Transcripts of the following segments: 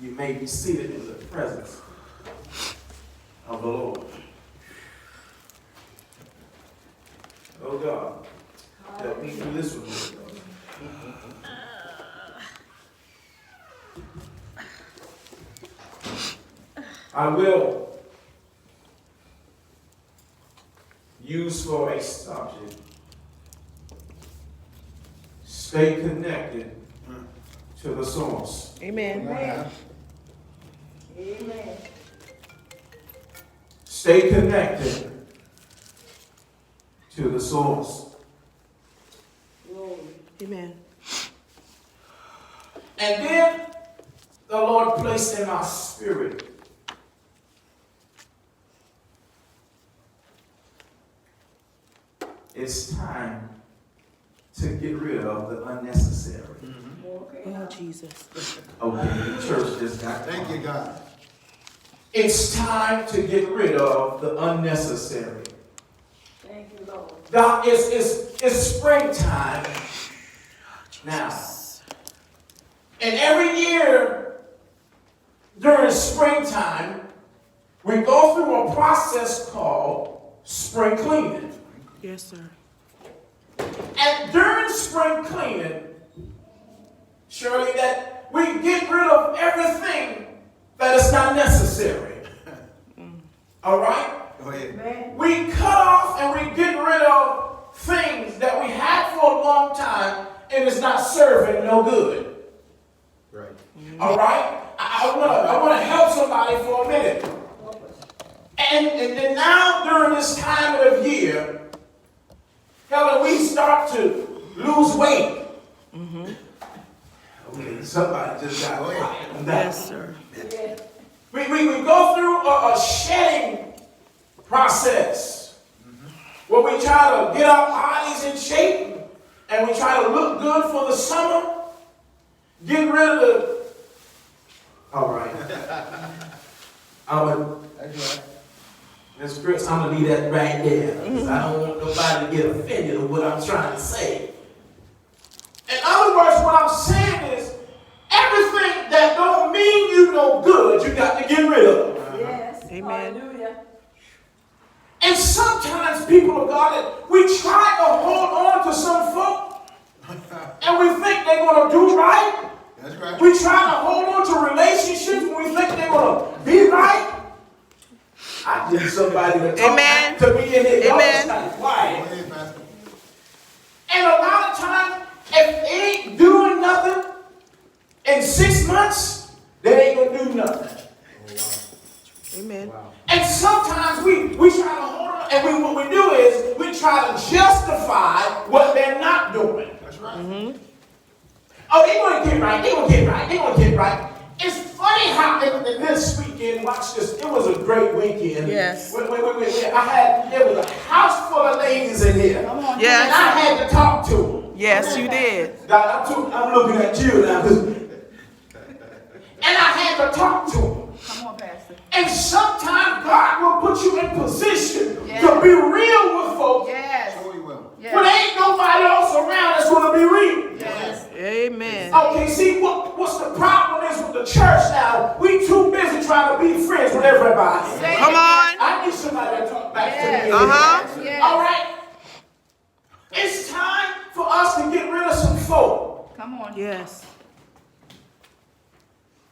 You may be seated in the presence of the Lord. Oh God, help me do this with me. I will use for a subject, stay connected to the source. Amen. Amen. Amen. Stay connected to the source. Glory. Amen. And then the Lord placed in my spirit it's time to get rid of the unnecessary. Okay. Oh, Jesus. Okay, the church just got Thank you, God. It's time to get rid of the unnecessary. Thank you, Lord. Doc, it's springtime now. And every year during springtime, we go through a process called spring cleaning. Yes, sir. And during spring cleaning, surely that we get rid of everything that is not necessary. All right? Go ahead. Amen. We cut off and we get rid of things that we had for a long time and it's not serving no good. Right. All right? I want to help somebody for a minute. And then now during this time of year, Helen, we start to lose weight. Okay, somebody just got quiet on that. Yes, sir. Yes. We go through a shedding process where we try to get our bodies in shape and we try to look good for the summer. Get rid of the. All right. That's right. Miss Chris, I'm gonna leave that right there. 'Cause I don't want nobody to get offended with what I'm trying to say. In other words, what I'm saying is everything that don't mean you no good, you got to get rid of. Yes. Amen. Hallelujah. And sometimes, people of God, we try to hold on to some folk and we think they're going to do right. That's right. We try to hold on to relationships and we think they're going to be right. I need somebody to talk Amen. to me in here. Y'all Amen. just got Go quiet. ahead, Pastor. And a lot of times, if they ain't doing nothing in 6 months, they ain't going to do nothing. Amen. Wow. And sometimes we try to hold on, and what we do is we try to justify what they're not doing. That's right. Oh, they're going to get right. They're going to get right. They're going to get right. It's funny how in this weekend, watch this. It was a great weekend. Yes. There was a house full of ladies in here. Come on. Yes. And I had to talk to them. Yes, you did. God, I'm looking at you now. And I had to talk to them. Come on, Pastor. And sometimes God will put you in position Yes. to be real with folks Yes. Sure you will. Yes. when ain't nobody else around that's going to be real. Yes. Amen. Okay, see, what's the problem is with the church now? We too busy trying to be friends with everybody. Say Come it. on. I need somebody to talk back to me. Uh-huh. Yes. All right? It's time for us to get rid of some folk. Come on. Yes.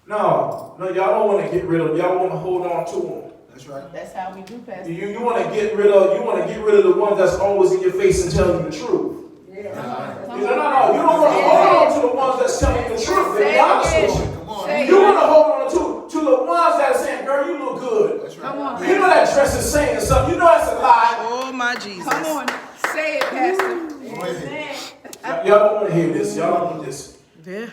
No, y'all don't want to get rid of. Y'all want to hold on to them. That's right. That's how we do, Pastor. You want to get rid of. You want to get rid of the ones that's always in your face and telling you the truth. Yeah. No. You don't want to hold on to the ones that's telling you the truth. To be honest with you. Come on. Say You it. want to hold on to the ones that are saying, "Girl, you look good." That's right. Come on. You know that dress is saying something. You know that's a lie. Oh, my Jesus. Come on. Say it, Pastor. Go ahead. Y'all don't want to hear this. Y'all don't want this. Yeah.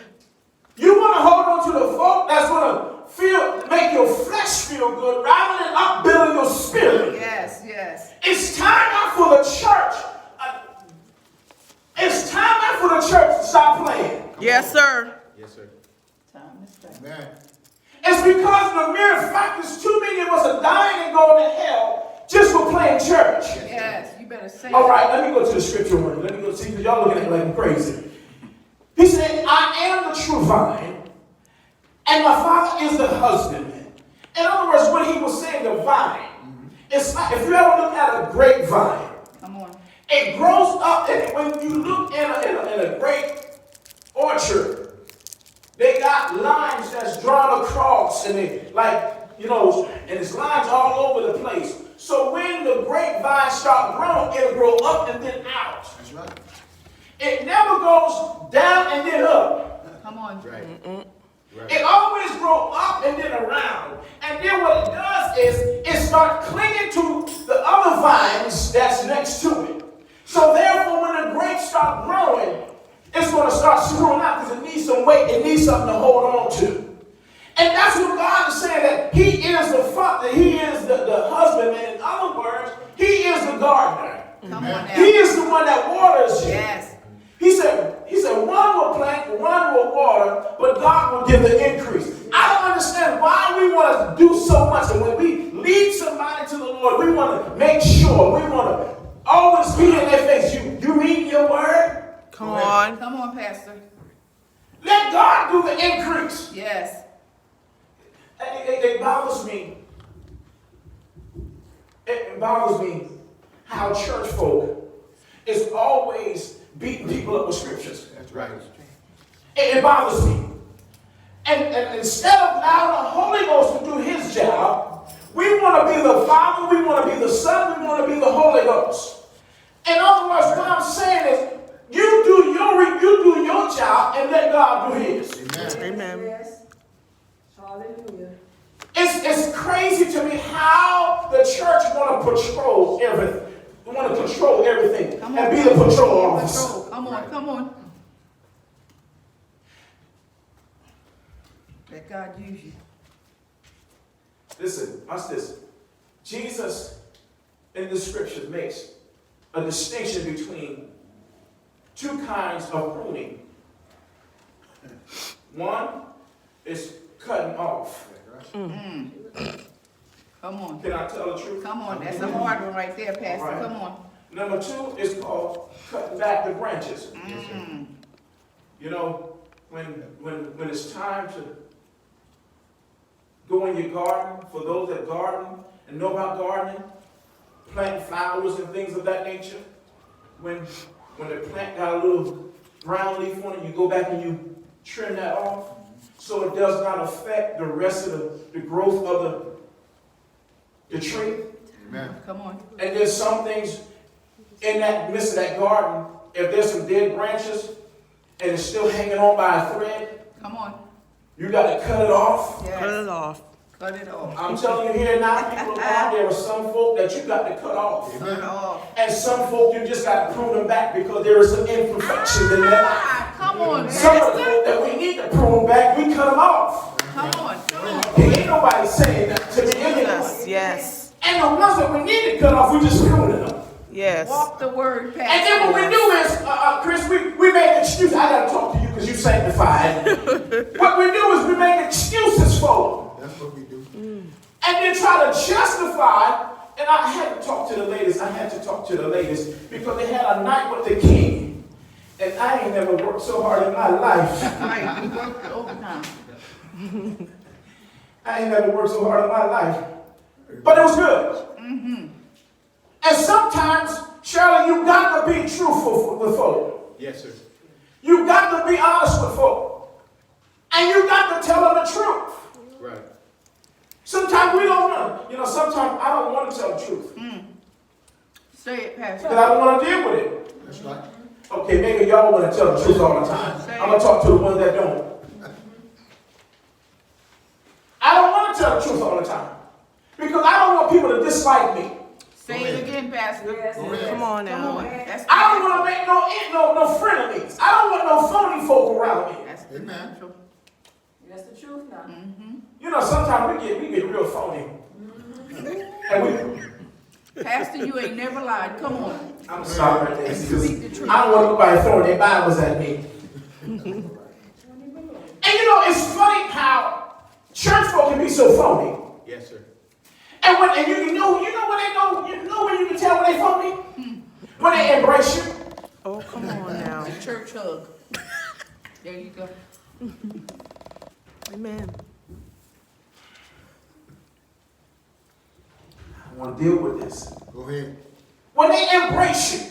You want to hold on to the folk that's going to make your flesh feel good rather than upbuilding your spirit. Yes. Yes. It's time out for the church. It's time out for the church to stop playing. Yes, sir. Yes, sir. Time to stop. Amen. It's because the mere fact is too many of us are dying and going to hell just for playing church. Yes. You better say All it. right, let me go to the scripture one. Let me go see, because y'all looking at me like I'm crazy. He said, I am the true vine, and my Father is the husbandman. In other words, what he was saying, the vine. It's like if you ever look at a grapevine, Come on. it grows up, and when you look in a grape orchard, they got lines that's drawn across, and they and it's lines all over the place. So when the grapevine start growing, it'll grow up and then out. That's right. It never goes down and then up. Come on. Right. Right. It always grows up and then around. And then what it does is it starts clinging to the other vines that's next to it. So therefore, when the grapes start growing, it's going to start screwing out because it needs some weight. It needs something to hold on to. And that's what God is saying, that he is the father, he is the husbandman. In other words, he is the gardener. Come on now. He is the one that waters you. Yes. He said, one will plant, one will water, but God will give the increase. I don't understand why we want to do so much. And when we lead somebody to the Lord, we want to make sure, we want to always be in their face. You read your word? Come on. Come on, Pastor. Let God do the increase. Yes. It bothers me. It bothers me how church folk is always beating people up with scriptures. That's right. It bothers me. And instead of allowing the Holy Ghost to do his job, we want to be the Father, we want to be the Son, we want to be the Holy Ghost. In other words, what I'm saying is, you do your job and let God do his. Amen. Yes. Hallelujah. It's crazy to me how the church want to patrol everything. They want to control everything Come on. and be the patrol officer. Control. Come on. Come on. Let God use you. Listen, watch this. Jesus in the scripture makes a distinction between two kinds of pruning. One is cutting off. Come on. Can I tell the truth? Come on. That's a hard one right there, Pastor. All right. Come on. Number two is called cutting back the branches. You know, when it's time to go in your garden, for those that garden and know about gardening, plant flowers and things of that nature, when the plant got a little brown leaf on it, you go back and you trim that off so it does not affect the rest of the growth of the tree. Amen. Come on. And there's some things in that midst of that garden, if there's some dead branches and it's still hanging on by a thread, Come on. you got to cut it off. Yes. Cut it off. Cut it off. I'm telling you here now, people around, there are some folk that you got to cut off. Cut it off. And some folk you just got to prune them back because there is some imperfections in their life. Ah, come on, Some of the Pastor. folk that we need to prune back, we cut them off. Come on. Come on. Ain't nobody saying that to me anyway. Yes. Yes. And the ones that we need to cut off, we just pruning them. Yes. Walk the word, Pastor. And then what we do is, Chris, we make excuses. I got to talk to you because you sanctified. What we do is we make excuses for them. That's what we do. And then try to justify. And I had to talk to the ladies. Because they had a night with the king. And I ain't never worked so hard in my life. Right, we worked overtime. I ain't never worked so hard in my life. But it was good. And sometimes, Shirley, you got to be truthful with folk. Yes, sir. You got to be honest with folk. And you got to tell them the truth. Right. Sometimes we don't want to. Sometimes I don't want to tell the truth. Say it, Pastor. Because I don't want to deal with it. That's right. Okay, maybe y'all want to tell the truth all the time. I'm going to talk to the ones that don't. I don't want to tell the truth all the time. Because I don't want people to dislike me. Say it again, Pastor. Yes. Go ahead. Come on Come now. on. That's I don't want to make no frenemies. I don't want no phony folk around me. That's Amen. true. That's the truth now. Sometimes we get real phony. And Pastor, you ain't never lied. Come on. I'm sorry right there. Speak the Because truth. I don't want nobody throwing their Bibles at me. And it's funny how church folk can be so phony. Yes, sir. And you know when you can tell when they phony? When they embrace you. Oh, come on now. The church hug. There you go. Amen. I want to deal with this. Go ahead. When they embrace you,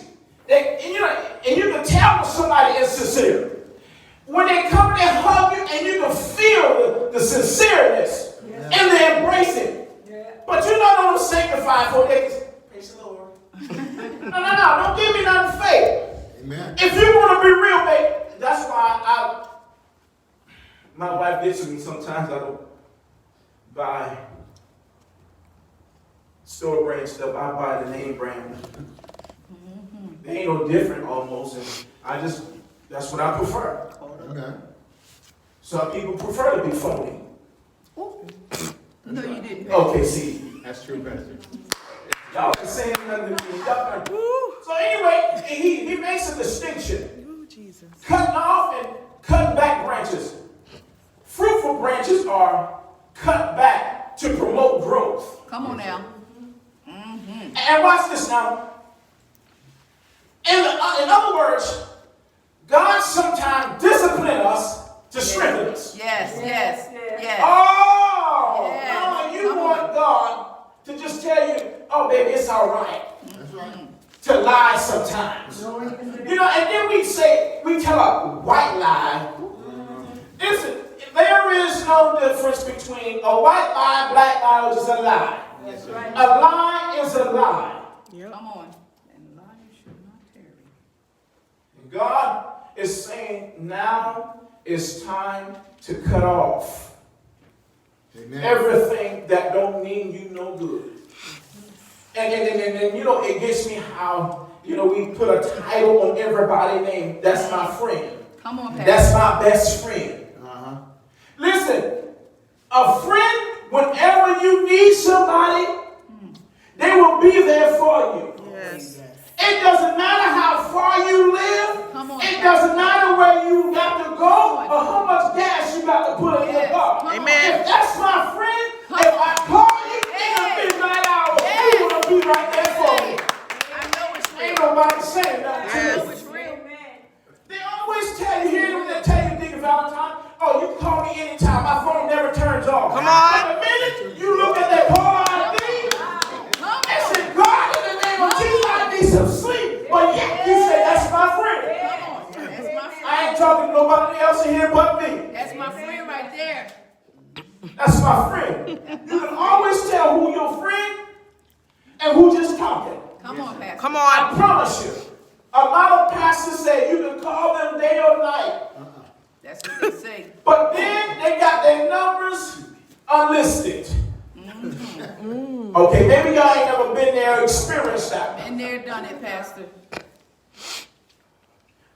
and you can tell when somebody is sincere. When they come and they hug you, and you can feel the sincereness and the embracing. Yeah. But you're not going to sanctify for it. Praise the Lord. No. Don't give me nothing fake. Amen. If you want to be real, baby, that's why my wife gets with me sometimes. I don't buy store brand stuff. I buy the name brand. They ain't no different almost, and that's what I prefer. Amen. Some people prefer to be phony. No, you didn't. Okay, see, That's true, Pastor. y'all ain't saying nothing to me. So anyway, he makes a distinction. Ooh, Jesus. Cutting off and cutting back branches. Fruitful branches are cut back to promote growth. Come on now. And watch this now. In other words, God sometimes disciplines us to strengthen us. Yes. Oh, Yes. no, you Come want on. God to just tell you, oh, baby, it's all right That's right. to lie sometimes. You know, and then we tell a white lie. Listen, there is no difference between a white lie, black lie, or just a lie. That's right. A lie is a lie. Yep. Come on. And liars should not tarry. And God is saying now it's time to cut off Amen. everything that don't mean you no good. And you know, it gets me how, you know, we put a title on everybody's name. That's my friend. Come on, Pastor. That's my best friend. Uh-huh. Listen, a friend, whenever you need somebody, they will be there for you. Yes. It doesn't matter how far you live. Come on. It doesn't matter where you got to go or how much gas you got to put in your Yes. car. Come on. Amen. If that's my friend, Come if on. I call you in Yes. the midnight hour, Yes. you want to be right there for me. I know it's real. Ain't nobody saying nothing to I you. know it's real. They always tell you, hear them, they tell you, Deacon Valentine, oh, you can call me anytime. My phone never turns off. Come on. But the minute you look at that caller ID, Come and on. say, God, in the name of Jesus, I need some sleep. But yet you say, that's my friend. Come on. That's my I friend. ain't talking to nobody else in here but me. That's my friend right there. That's my friend. You can always tell who your friend and who just talking. Come on, Pastor. Come I on. promise you. A lot of pastors say you can call them day or night. That's what they say. But then they got their numbers unlisted. Okay, maybe y'all ain't never been there or experienced that. Been there, done it, Pastor.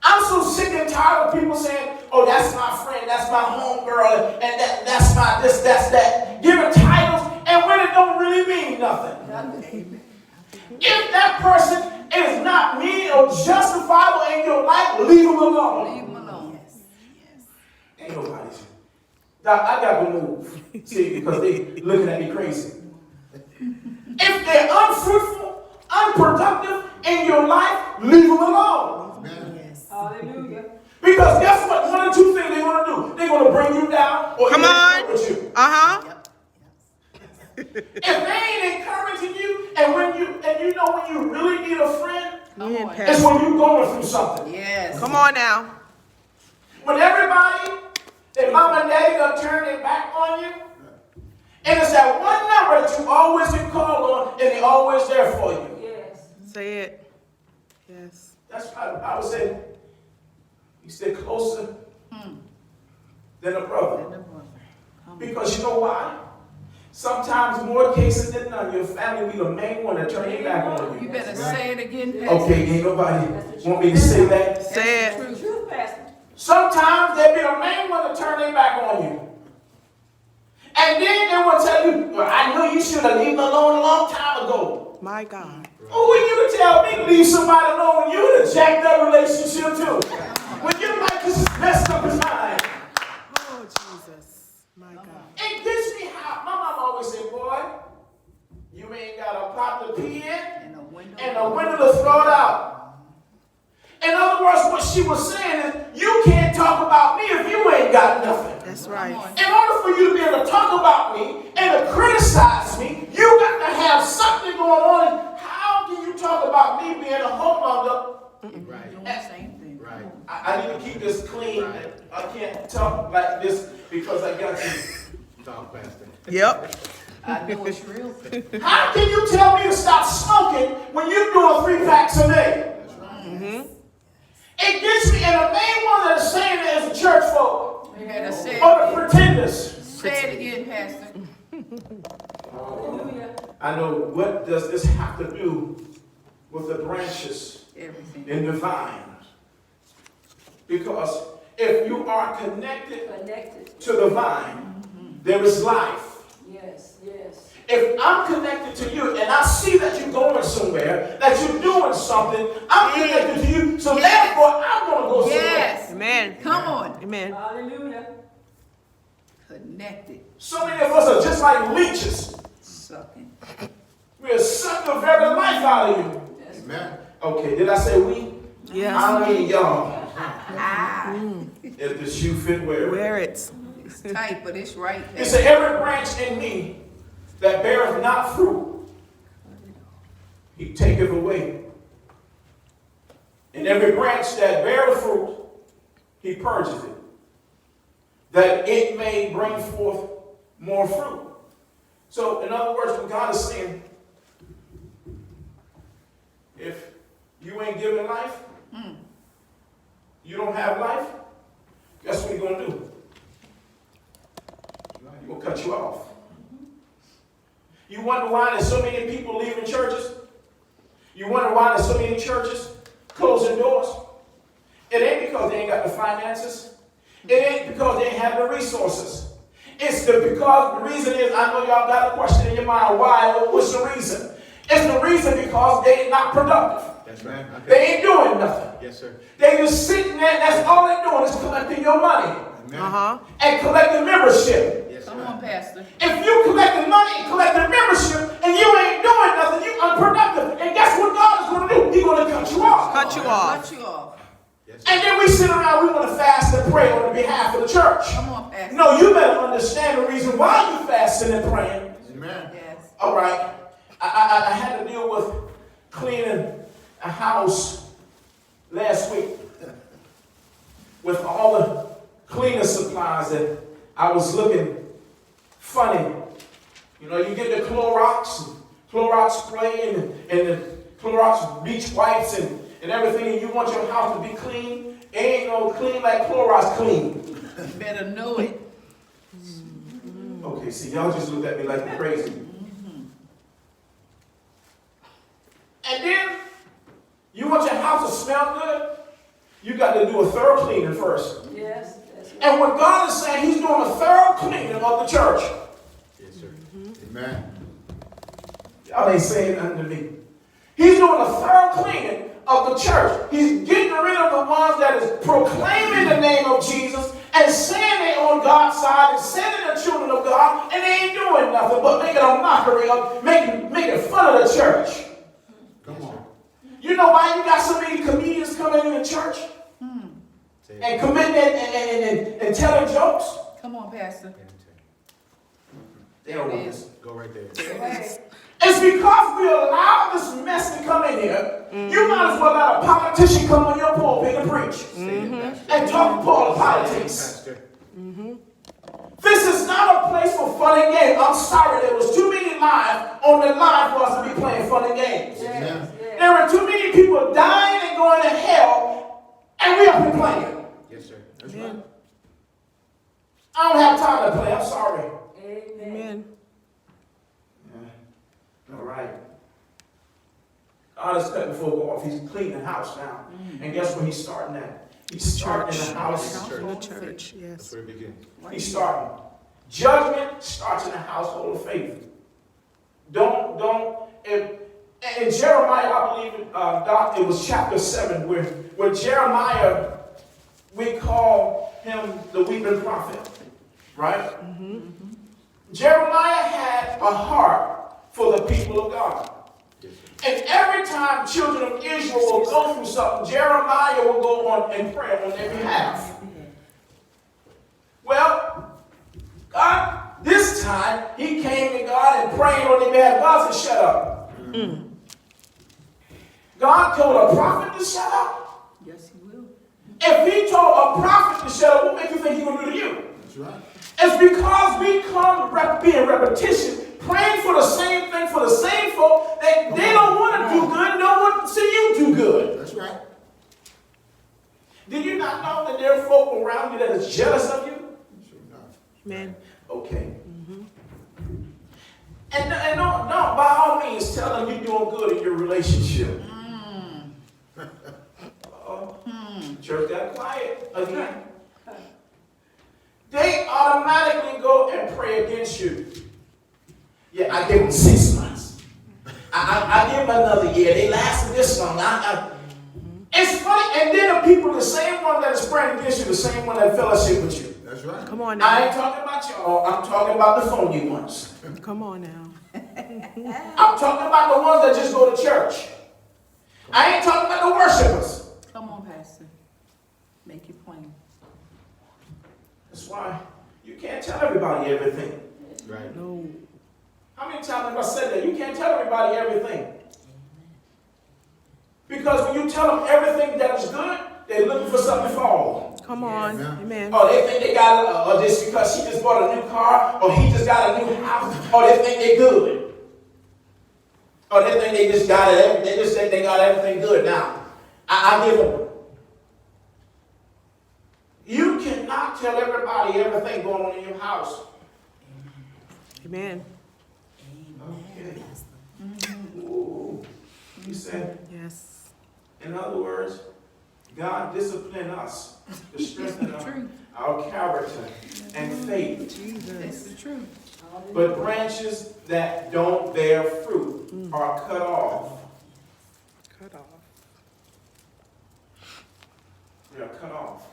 I'm so sick and tired of people saying, oh, that's my friend, that's my homegirl, and that's my this, that's that. Giving titles, and when it don't really mean nothing. If that person is not mean or justifiable in your life, leave them alone. Leave him alone. Ain't nobody. I got to move. See, because they looking at me crazy. If they're unfruitful, unproductive in your life, leave them alone. Amen. Hallelujah. Because guess what? One of two things they're going to do. They're going to bring you down or Come on. encourage you. Uh-huh. If they ain't encouraging you, and when you really need a friend, Come on. it's when you're going through something. Yes. Come on now. When everybody, their mama and daddy gonna turn their back on you, and it's that one number that you always can call on, and they're always there for you. Yes. Say it. Yes. That's why I would say you stay closer than a brother. Because you know why? Sometimes more cases than none, your family be the main one that turn their back on You you. better say it again, Pastor. Okay, ain't nobody want me to say that? Say it. The truth, Pastor. Sometimes they be the main one to turn their back on you. And then they will tell you, well, I knew you should have left me alone a long time ago. My God. Who are you to tell me to leave somebody alone when you in a jacked up relationship too? When your life is messed up as mine. Oh, Jesus. My God. It gets me hot. My mom always said, boy, you ain't got a pot to pee in And a window. and a window to throw it out. In other words, what she was saying is, you can't talk about me if you ain't got nothing. That's right. In order for you to be able to talk about me and to criticize me, you got to have something going on. How can you talk about me being a homeowner? Right. Doing the same thing. Right. I need to keep this clean. Right. I can't talk like this because I got you. Talk, Pastor. Yep. I know it's real. How can you tell me to stop smoking when you're doing 3 packs a day? That's right. It gets me, and the main one that is saying it is the church folk You gotta say or the it, pretenders. say it again, Pastor. Hallelujah. I know, what does this have to do with the branches Everything. in the vine? Because if you are connected Connected. to the vine, there is life. Yes, yes. If I'm connected to you and I see that you're going somewhere, that you're doing something, I'm connected to you, so therefore I'm going to go somewhere. Yes. Amen. Come on. Amen. Hallelujah. Connected. So many of us are just like leeches. Sucking. We'll suck the very life out of you. Yes. Amen. Okay, did I say we? Yes. I mean y'all. Ah. If the shoe fit, wear it. Wear it. It's tight, but it's right. It said, every branch in me that beareth not fruit, he taketh away. And every branch that beareth fruit, he purges it, that it may bring forth more fruit. So, in other words, what God is saying, if you ain't giving life, you don't have life, guess what he's going to do? He's going to cut you off. You wonder why there's so many people leaving churches? You wonder why there's so many churches closing doors? It ain't because they ain't got the finances. It ain't because they ain't have the resources. It's because the reason is, I know y'all got a question in your mind, why? What's the reason? It's the reason because they not productive. That's right. They ain't doing nothing. Yes, sir. They just sitting there, that's all they're doing is collecting your money Amen. Uh-huh. and collecting membership. Yes, Come sir. on, Pastor. If you collecting money and collecting membership and you ain't doing nothing, you unproductive. And guess what God is going to do? He's going to cut you off. Cut you off. Cut you off. Yes, sir. And then we sit around, we want to fast and pray on the behalf of the church. Come on, Pastor. No, you better understand the reason why you fasting and praying. Amen. Yes. All right. I had to deal with cleaning a house last week with all the cleaning supplies that I was looking funny. You know, you get the Clorox spray and the Clorox beach wipes and everything, and you want your house to be clean. It ain't gonna clean like Clorox clean. You better know it. Okay, see, y'all just looked at me like I'm crazy. And then, you want your house to smell good? You got to do a thorough cleaning first. Yes, that's right. And what God is saying, he's doing a thorough cleaning of the church. Yes, sir. Amen. Y'all ain't saying nothing to me. He's doing a thorough cleaning of the church. He's getting rid of the ones that is proclaiming the name of Jesus and saying they're on God's side and sending the children of God, and they ain't doing nothing but making a mockery of, making fun of the church. Come on. You know why you got so many comedians coming in the church Say it. and committing and telling jokes? Come on, Pastor. Let me tell They don't want It this. is. you. Go right there. Right. It's because we allow this mess to come in here. You might as well let a politician come on your pulpit and preach Say it, Pastor. and talk politics. Pastor. This is not a place for fun and games. I'm sorry, there was too many lives on the line for us to be playing fun and games. Yes, Amen. yes. There are too many people dying and going to hell, and we up here playing. Yes, sir. That's right. I don't have time to play. I'm sorry. Amen. Amen. All right. God is cutting folk off. He's cleaning the house now. And guess where he's starting at? He's starting in the house. In the church. That's Yes. where it begins. He's starting. Judgment starts in the household of faith. In Jeremiah, I believe, it was chapter 7, where Jeremiah, we call him the weeping prophet, right? Jeremiah had a heart for the people of God. Yes, sir. And every time children of Israel will go through something, Jeremiah will go on and pray on their behalf. Well, God, this time, he came to God and prayed on their behalf. God said, shut up. God told a prophet to shut up. Yes, he will. If he told a prophet to shut up, what makes you think he's going to do to you? That's right. It's because we come being repetition, praying for the same thing for the same folk that they don't want to do good, don't want to see you do good. That's right. Did you not know that there are folk around you that is jealous of you? Sure enough. Amen. Okay. And no, by all means, tell them you're doing good in your relationship. Church got quiet again. They automatically go and pray against you. Yeah, I give them 6 months. I give them another year. They lasted this long. It's funny. And then the people, the same one that is praying against you, the same one that fellowship with you. That's right. Come on I now. ain't talking about y'all. I'm talking about the phony ones. Come on now. I'm talking about the ones that just go to church. I ain't talking about the worshipers. Come on, Pastor. Make it plain. That's why you can't tell everybody everything. Right. No. How many times have I said that? You can't tell everybody everything. Because when you tell them everything that is good, they're looking for something to fall. Come on. Yeah. Amen. Or they think they got it, or just because she just bought a new car, or he just got a new house, or they think they're good. Or they think they just got it, they just think they got everything good. Now, I give them. You cannot tell everybody everything going on in your house. Amen. Okay. Ooh. You said, Yes. in other words, God disciplined us to strengthen That's the truth. our character and faith. That's Jesus. the truth. But branches that don't bear fruit are cut off. Cut off. They are cut off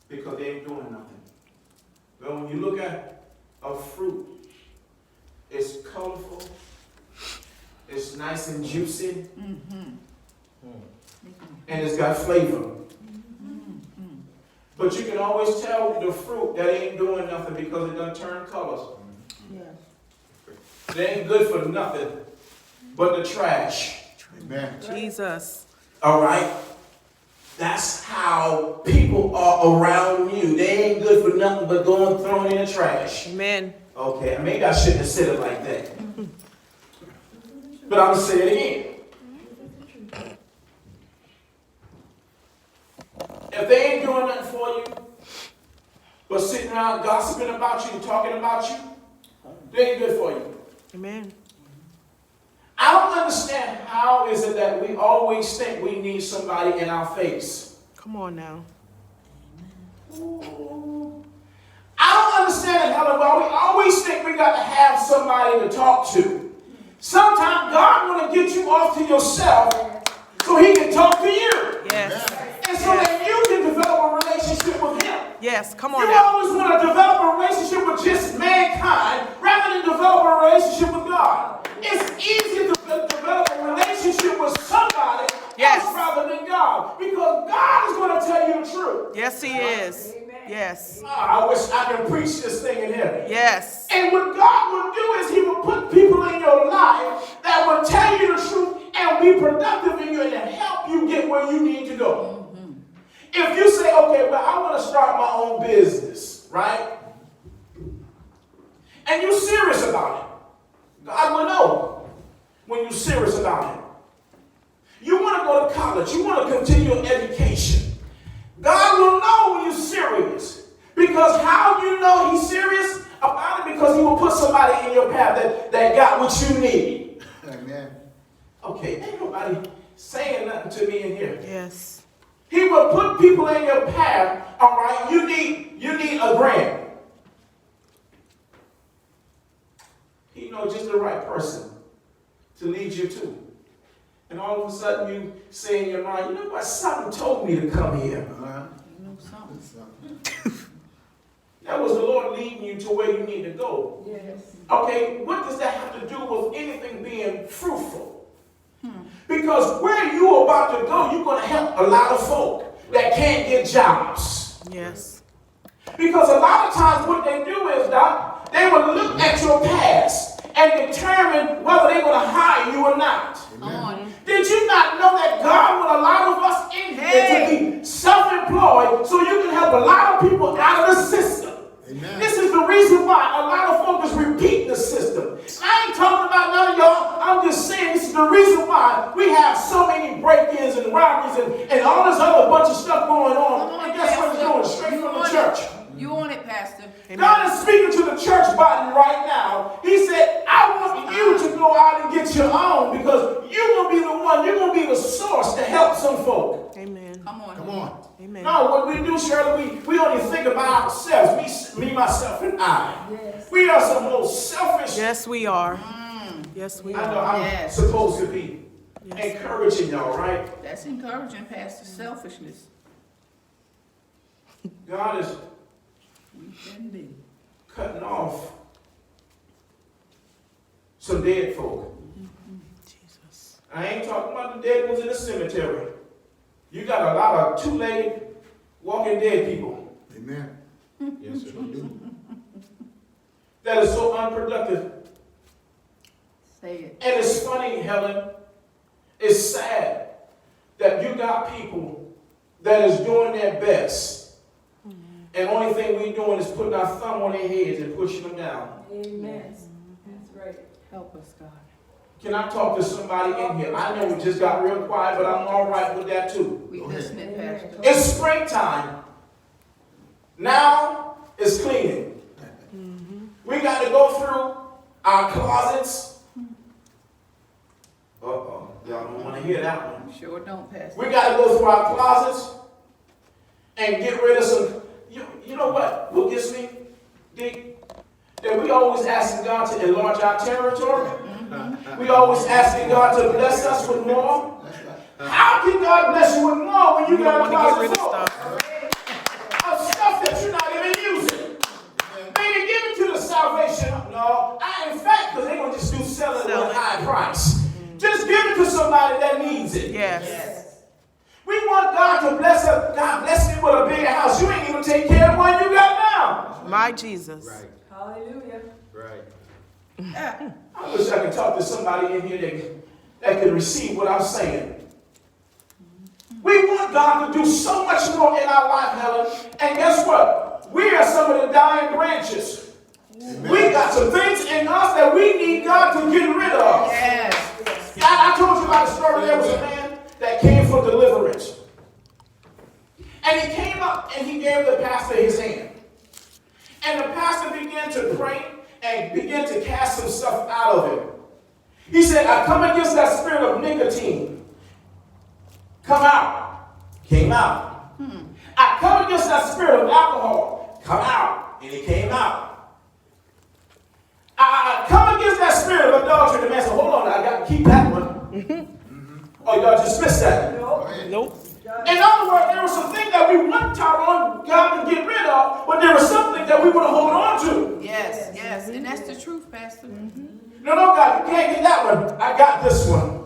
because they ain't doing nothing. But when you look at a fruit, it's colorful, it's nice and juicy, and it's got flavor. But you can always tell the fruit that ain't doing nothing because it done turned colors. They ain't good for nothing but the trash. Amen. Jesus. All right? That's how people are around you. They ain't good for nothing but going thrown in the trash. Amen. Okay, maybe I shouldn't have said it like that. But I'm going to say it again. If they ain't doing nothing for you, but sitting around gossiping about you and talking about you, they ain't good for you. Amen. I don't understand how is it that we always think we need somebody in our face. Come on now. I don't understand how we always think we got to have somebody to talk to. Sometimes God want to get you off to yourself so he can talk to you. Yes. And so that you can develop a relationship with him. Yes. Come You on now. always want to develop a relationship with just mankind rather than develop a relationship with God. It's easier to develop a relationship with somebody Yes. else rather than God. Because God is going to tell you the truth. Yes, he is. Yes. I wish I could preach this thing in heaven. Yes. And what God will do is he will put people in your life that will tell you the truth and be productive in you and help you get where you need to go. If you say, okay, well, I want to start my own business, right? And you're serious about it, God will know when you're serious about it. You want to go to college, you want to continue your education. God will know when you're serious. Because how you know he's serious about it? Because he will put somebody in your path that got what you need. Amen. Okay, ain't nobody saying nothing to me in here. Yes. He will put people in your path. All right, you need a grant. He knows just the right person to lead you to. And all of a sudden you say in your mind, you know what, something told me to come here. You know something. That was the Lord leading you to where you need to go. Yes. Okay, what does that have to do with anything being fruitful? Because where you about to go, you're going to help a lot of folk that can't get jobs. Yes. Because a lot of times what they do is, Doc, they will look at your past and determine whether they're going to hire you or not. Come on. Did you not know that God would allow of us in here to be self-employed so you can help a lot of people out of the system? Amen. This is the reason why a lot of folks repeat the system. I ain't talking about none of y'all. I'm just saying this is the reason why we have so many break-ins and robberies and all this other bunch of stuff going on. And guess what it's doing? Straight from the church. You on it, Pastor. God is speaking to the church body right now. He said, I want you to go out and get your own because you're going to be the one, you're going to be the source to help some folk. Amen. Come on. Come on. Amen. No, what we do, Shirley, we only think about ourselves, me, myself, and I. Yes. We are some most selfish. Yes, we are. Yes, we I know are. I'm Yes. supposed to be Yes. encouraging y'all, right? That's encouraging, Pastor. Selfishness. God is We can be. cutting off some dead folk. Jesus. I ain't talking about the dead ones in the cemetery. You got a lot of two-legged walking dead people Amen. Yes, sir. Do. that are so unproductive. Say it. And it's funny, Helen, it's sad that you got people that is doing their best. And only thing we doing is putting our thumb on their heads and pushing them down. Amen. That's right. Help us, God. Can I talk to somebody in here? I know we just got real quiet, but I'm all right with that too. We Go ahead. listening, Pastor. It's springtime. Now it's cleaning. We got to go through our closets. Uh-oh. Y'all don't want to hear that one. Sure don't, Pastor. We got to go through our closets and get rid of some. You know what gets me? Dick? That we always asking God to enlarge our territory. We always asking God to bless us with more. That's right. How can God bless you with more when you You got don't a want to get rid closet of full stuff. of stuff that you're not even using? They didn't give it to the salvation. No, in fact, because they're going to just do sell it Sell at a it. high price. Just give it to somebody that needs it. Yes. We want God to bless us. God bless me with a bigger house. You ain't even take care of one you got now. My Jesus. Right. Hallelujah. Right. I wish I could talk to somebody in here that could receive what I'm saying. We want God to do so much more in our life, Helen. And guess what? We are some of the dying branches. Amen. We got some things in us that we need God to get rid of. Yes. I told you about the story. There was a man that came for deliverance. And he came up and he gave the pastor his hand. And the pastor began to pray and began to cast some stuff out of him. He said, I come against that spirit of nicotine. Come out. Came out. I come against that spirit of alcohol. Come out. And it came out. I come against that spirit of adultery. The man said, hold on, I got to keep that one. Oh, y'all just missed that. Go ahead. Nope. In other words, there were some things that we wouldn't on God to get rid of, but there was something that we would hold on to. Yes. Yes. And that's the truth, Pastor. No, God, you can't get that one. I got this one.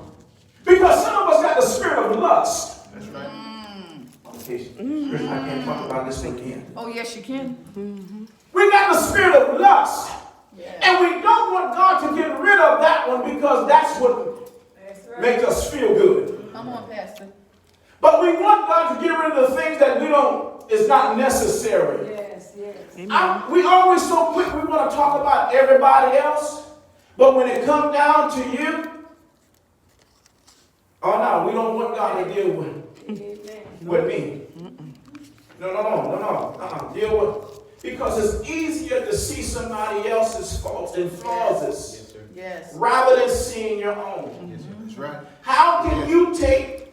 Because some of us got the spirit of lust. That's right. Okay, Chris, I can't talk about this one again. Oh, yes, you can. We got the spirit of lust. Yeah. And we don't want God to get rid of that one because that's what That's right. makes us feel good. Come on, Pastor. But we want God to get rid of the things that is not necessary. Yes, yes. Amen. We always so quick we want to talk about everybody else, but when it comes down to you, oh no, we don't want God to deal with me. No. Deal with, because it's easier to see somebody else's faults and flaws Yes, sir. Yes. rather than seeing your own. Yes, sir. That's right. How can you take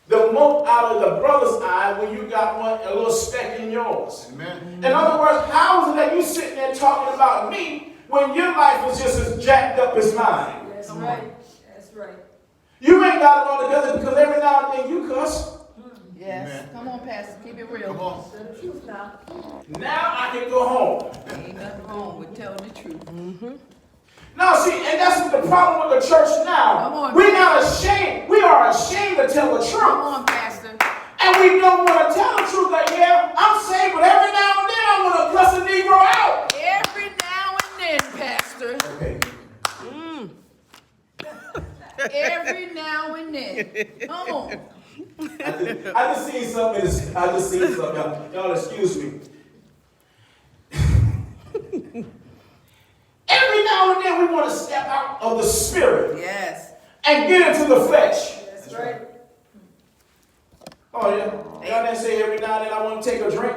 the mote out of the brother's eye when you got a little speck in yours? Amen. In other words, how is it that you sitting there talking about me when your life is just as jacked up as mine? That's right. That's right. You ain't got it all together because every now and then you cuss. Yes. Amen. Come on, Pastor. Keep it real. Come on. The truth now. Now I can go home. Ain't nothing wrong with telling the truth. No, see, and that's the problem with the church Come now. on. We're not ashamed. We are ashamed to tell the Come truth. on, Pastor. And we don't want to tell the truth that, yeah, I'm saved, but every now and then I want to cuss a Negro out. Every now and then, Pastor. Okay. Every now and then. Come on. I just seen something. Y'all excuse me. Every now and then we want to step out of the spirit Yes. and get into the flesh. That's right. Oh, yeah. Y'all didn't say every now and then I want to take a drink.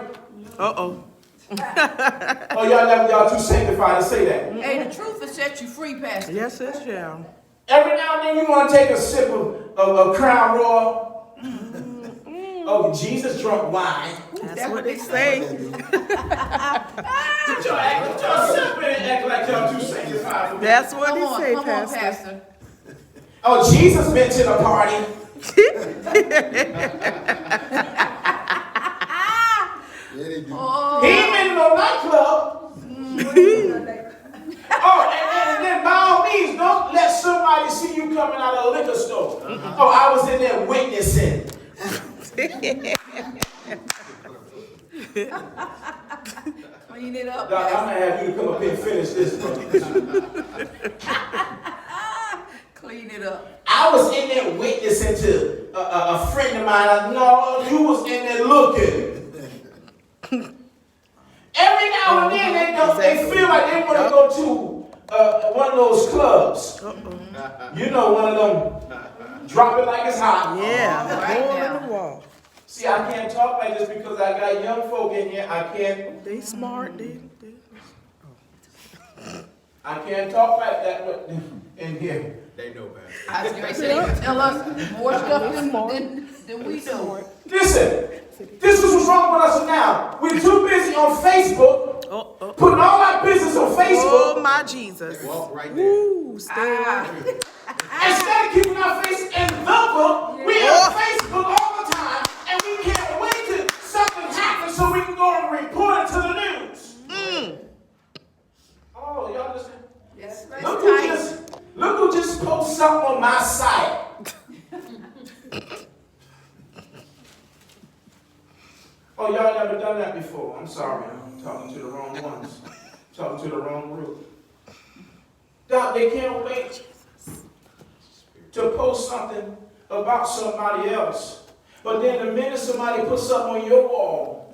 Uh-oh. Oh, y'all too sanctified to say that. Hey, the truth will set you free, Pastor. Yes, it shall. Every now and then you want to take a sip of Crown Royal. Oh, Jesus drunk wine. That's what they say. Y'all sit there and act like y'all too sanctified for me. That's what Come they on, say, come on, Pastor. Pastor. Oh, Jesus been to the party. Yeah, they do. Oh, He ain't been to no nightclub. Oh, and then by all means, don't let somebody see you coming out of a liquor store. Oh, I was in there witnessing. clean it up, Doc, I'm Pastor. gonna have you to come up here and finish this, bro. Clean it up. I was in there witnessing to a friend of mine. No, you was in there looking. Every now and then they feel like they want to go to one of those clubs. You know, one of them, drop it like it's hot. Yeah, Right hole now. in the wall. See, I can't talk like this because I got young folk in here. I can't They smart. talk like that in here. They know better. I was going to say, they can tell us more stuff than we know. Listen, this is what's wrong with us now. We're too busy on Facebook, putting all our business on Oh, Facebook, my Jesus. Walk right there. Ooh, stay right here. instead of keeping our face in the book. We on Facebook all the time, and we can't wait till something happens so we can go and report it to the news. Oh, y'all just Yes, look who just posted something on my site. Oh, y'all never done that before. I'm sorry. I'm talking to the wrong ones. Talking to the wrong group. Doc, they can't wait to post something about somebody else. But then the minute somebody puts something on your wall,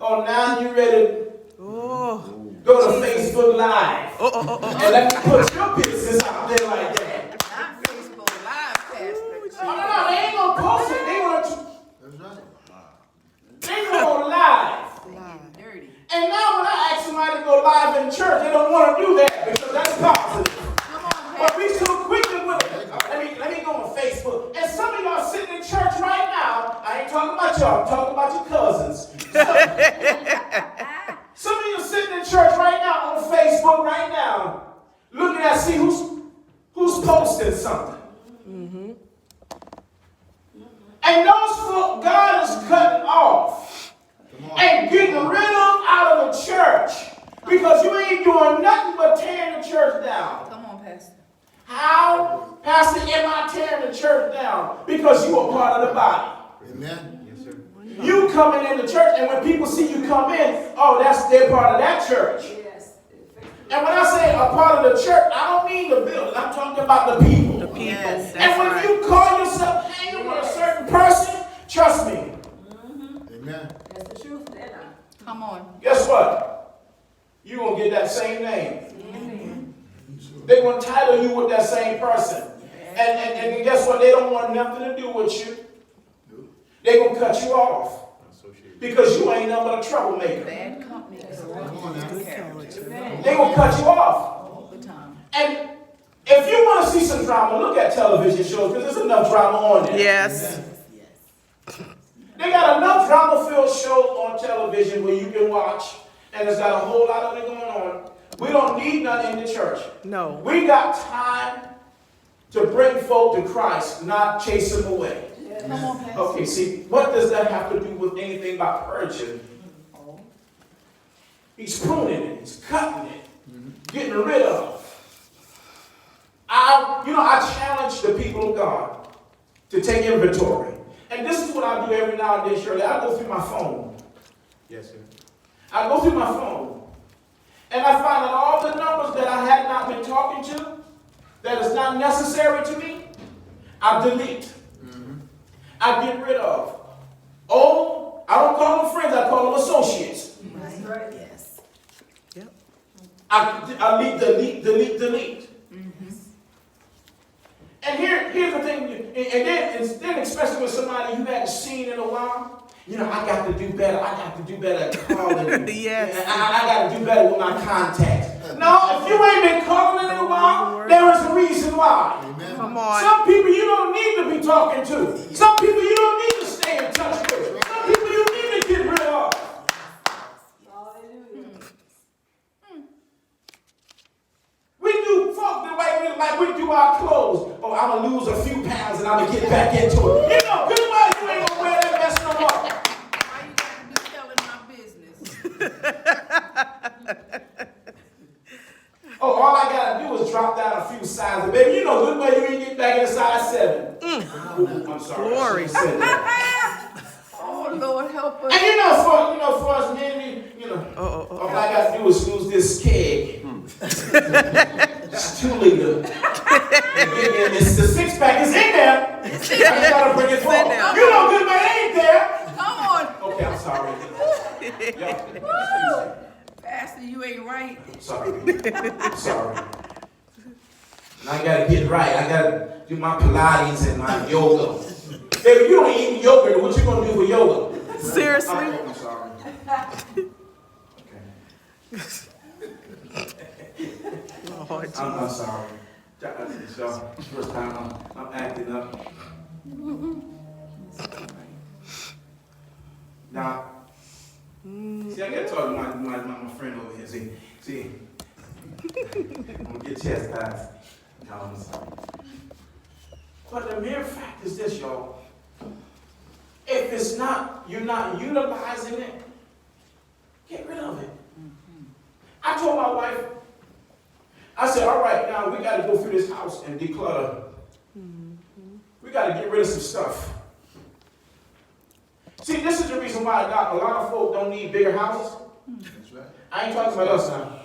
oh, now you ready to go to Facebook Live. And let me put your business out there like that. Not Facebook Live, Pastor. No, they ain't gonna post it. That's right. They go live. Dirty. And now when I ask somebody to go live in church, they don't want to do that because that's positive. Come on, But Pastor. we so quickly with it. Let me go on Facebook. And some of y'all sitting in church right now, I ain't talking about y'all, I'm talking about your cousins. Some of you sitting in church right now on Facebook right now, looking at see who's posting something. And those folk God is cutting off and getting rid of out of the church because you ain't doing nothing but tearing the church down. Come on, Pastor. How, Pastor, am I tearing the church down? Because you are part of the body. Amen. Yes, sir. You coming in the church, and when people see you come in, oh, they're part of that church. Yes. And when I say a part of the church, I don't mean the building. I'm talking about the people. Yes, And that's when right. you call yourself hanging with a certain person, trust me, Amen. That's the truth, then. Come on. guess what? You're going to get that same name. They're going to title you with that same person. And guess what? They don't want nothing to do with you. They're going to cut you off because you ain't nothing but a troublemaker. Bad company. Come on now. They're going to cut you off. All the time. And if you want to see some drama, look at television shows because there's enough drama on there. Yes. They got enough drama-filled shows on television where you can watch, and it's got a whole lot of it going on. We don't need none in the church. No. We got time to bring folk to Christ, not chase them away. Come on, Pastor. Okay, see, what does that have to do with anything about purging? He's pruning it, he's cutting it, getting rid of. people of God to take inventory. And this is what I do every now and then, Shirley. I go through my phone. Yes, sir. I go through my phone. And I find that all the numbers that I had not been talking to, that is not necessary to me, I delete. I get rid of. Oh, I don't call them friends, I call them associates. That's right. Yes. Yep. I delete. And here's the thing, and then especially with somebody you hadn't seen in a while, I got to do better. I got to do better at calling. Yes. I got to do better with my contacts. No, if you ain't been calling in a while, there is a reason why. Amen. Come on. Some people you don't need to be talking to. Some people you don't need to stay in touch with. Some people you need to get rid of. Hallelujah. We do folk the way like we do our clothes. Oh, I'm going to lose a few pounds and I'm going to get back into it. You know, good money, you ain't going to wear that mess no more. Why you gotta be telling my business? Oh, all I got to do is drop down a few sizes. Baby, you know good way you ain't get back in a size 7. Ooh, I'm sorry. Glory. I shouldn't have said that. Oh, Lord, help us. And for us men, all I got to do is lose this keg. It's 2 liter. And it's the 6-pack is in there. I just got to bring it forward. there. You know good man ain't there. Come on. Okay, I'm sorry. Yeah. Pastor, you ain't right. Sorry. Sorry. And I gotta get right. I gotta do my Pilates and my yoga. Baby, you don't eat yogurt. What you gonna do with yoga? Seriously? I'm sorry. Lord I'm sorry. First time I'm acting up. Now, see, I gotta talk to my friend over here. See, I'm gonna get chastised. No, I'm sorry. But the mere fact is this, y'all. If it's not, you're not utilizing it, get rid of it. I told my wife, I said, all right, now we got to go through this house and declutter. We got to get rid of some stuff. See, this is the reason why a lot of folk don't need bigger houses. That's right. I ain't talking about us now.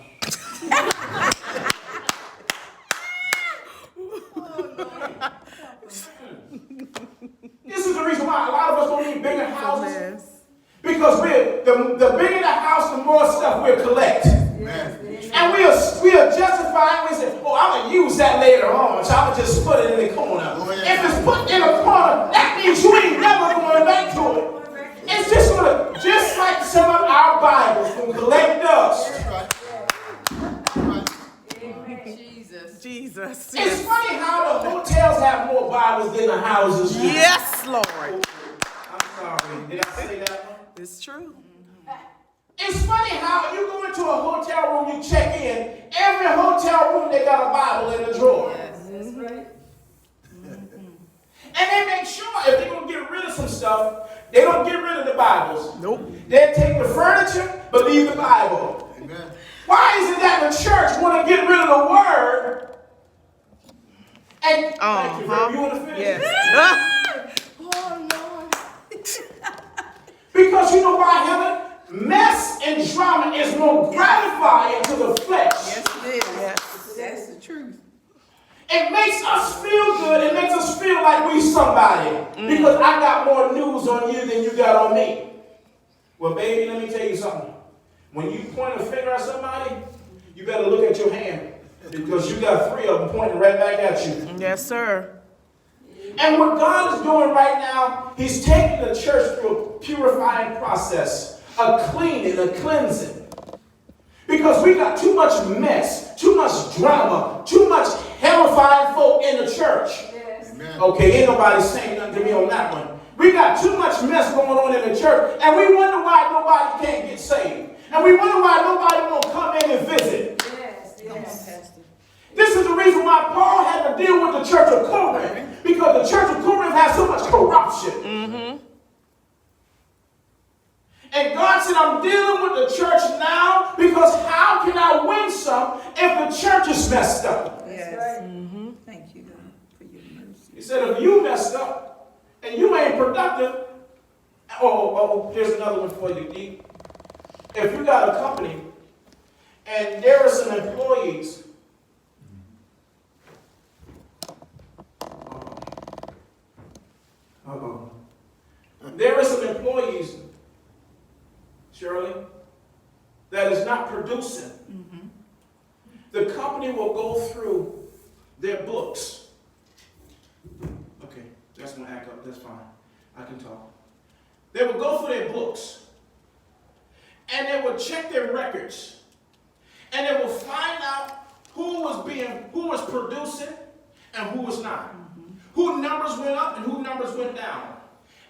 This is the reason why a lot of us don't need bigger houses. Yes. Because the bigger the house, the more stuff we'll collect. Amen. And we'll justify it. We say, oh, I'm going to use that later on, so I'm going to just put it in the corner. Oh, yeah. If it's put in a corner, that means you ain't never going back to it. It's just going to, just like some of our Bibles, going to collect dust. That's right. Jesus. Jesus. It's funny how the hotels have more Bibles than the houses. Yes, Lord. I'm sorry. Did I say that one? It's true. It's funny how you go into a hotel room, you check in, every hotel room they got a Bible in the drawer. That's right. And they make sure if they're going to get rid of some stuff, they don't get rid of the Bibles. Nope. They take the furniture, but leave the Bible. Amen. Why is it that the church want to get rid of the Word? And thank you, baby. You want to finish? Yes. Oh, Lord. Because you know why, Helen? Mess and drama is more gratifying to the flesh. Yes, it is. Yes. That's the truth. It makes us feel good. It makes us feel like we somebody. Because I got more news on you than you got on me. Well, baby, let me tell you something. When you point a finger at somebody, you better look at your hand. Because you got 3 of them pointing right back at you. Yes, sir. And what God is doing right now, He's taking the church through a purifying process, a cleaning, a cleansing. Because we got too much mess, too much drama, too much terrifying folk in the church. Yes. Amen. Okay, ain't nobody saying nothing to me on that one. We got too much mess going on in the church, and we wonder why nobody can't get saved. And we wonder why nobody won't come in and visit. Yes. Yes. This is the reason why Paul had to deal with the church of Corinth, because the church of Corinth has so much corruption. And God said, I'm dealing with the church now, because how can I win some if the church is messed up? That's right. Thank you, God, for your mercy. He said, if you messed up and you ain't productive, here's another one for you, D. If you got a company and there are some employees, there are some employees, Shirley, that is not producing. The company will go through their books. Okay, that's gonna act up, that's fine. I can talk. They will go through their books and they will check their records and they will find out who was producing and who was not. Who numbers went up and who numbers went down.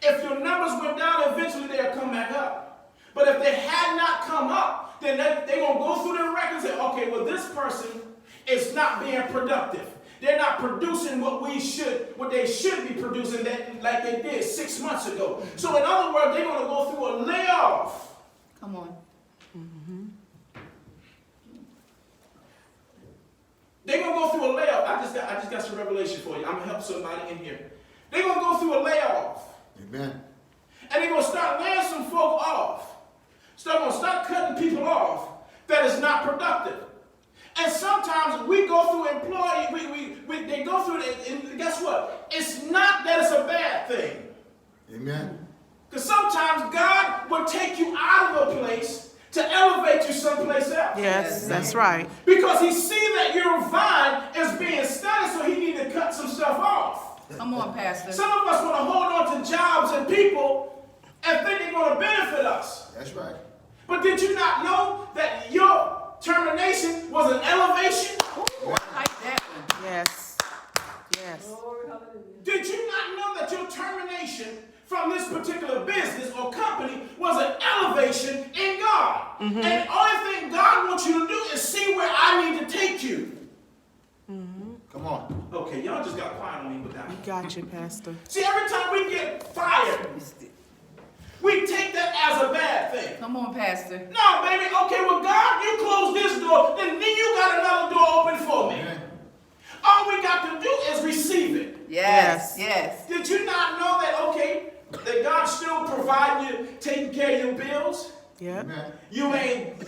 If your numbers went down, eventually they'll come back up. But if they had not come up, then they're going to go through their records and say, okay, well, this person is not being productive. They're not producing what they should be producing like they did 6 months ago. So in other words, they're going to go through a layoff. Come on. They're going to go through a layoff. I just got some revelation for you. I'm going to help somebody in here. They're going to go through a layoff. Amen. And they're going to start laying some folk off. So they're going to start cutting people off that is not productive. And sometimes we go through they go through it, and guess what? It's not that it's a bad thing. Amen. Because sometimes God will take you out of a place to elevate you someplace else. Yes, that's right. Because he sees that your vine is being stunted, so he needs to cut some stuff off. Come on, Pastor. Some of us want to hold on to jobs and people and think they're going to benefit us. That's right. But did you not know that your termination was an elevation? Like that one. Yes. Yes. Glory, hallelujah. Did you not know that your termination from this particular business or company was an elevation in God? And the only thing God wants you to do is see where I need to take you. Come on. Okay, y'all just got quiet on me with that one. Got you, Pastor. See, every time we get fired, we take that as a bad thing. Come on, Pastor. No, baby, okay, well, God, you close this door, then you got another door open for me. Amen. All we got to do is receive it. Yes, yes. Did you not know that, okay, that God still providing you, taking care of your bills? Yep. Amen. You ain't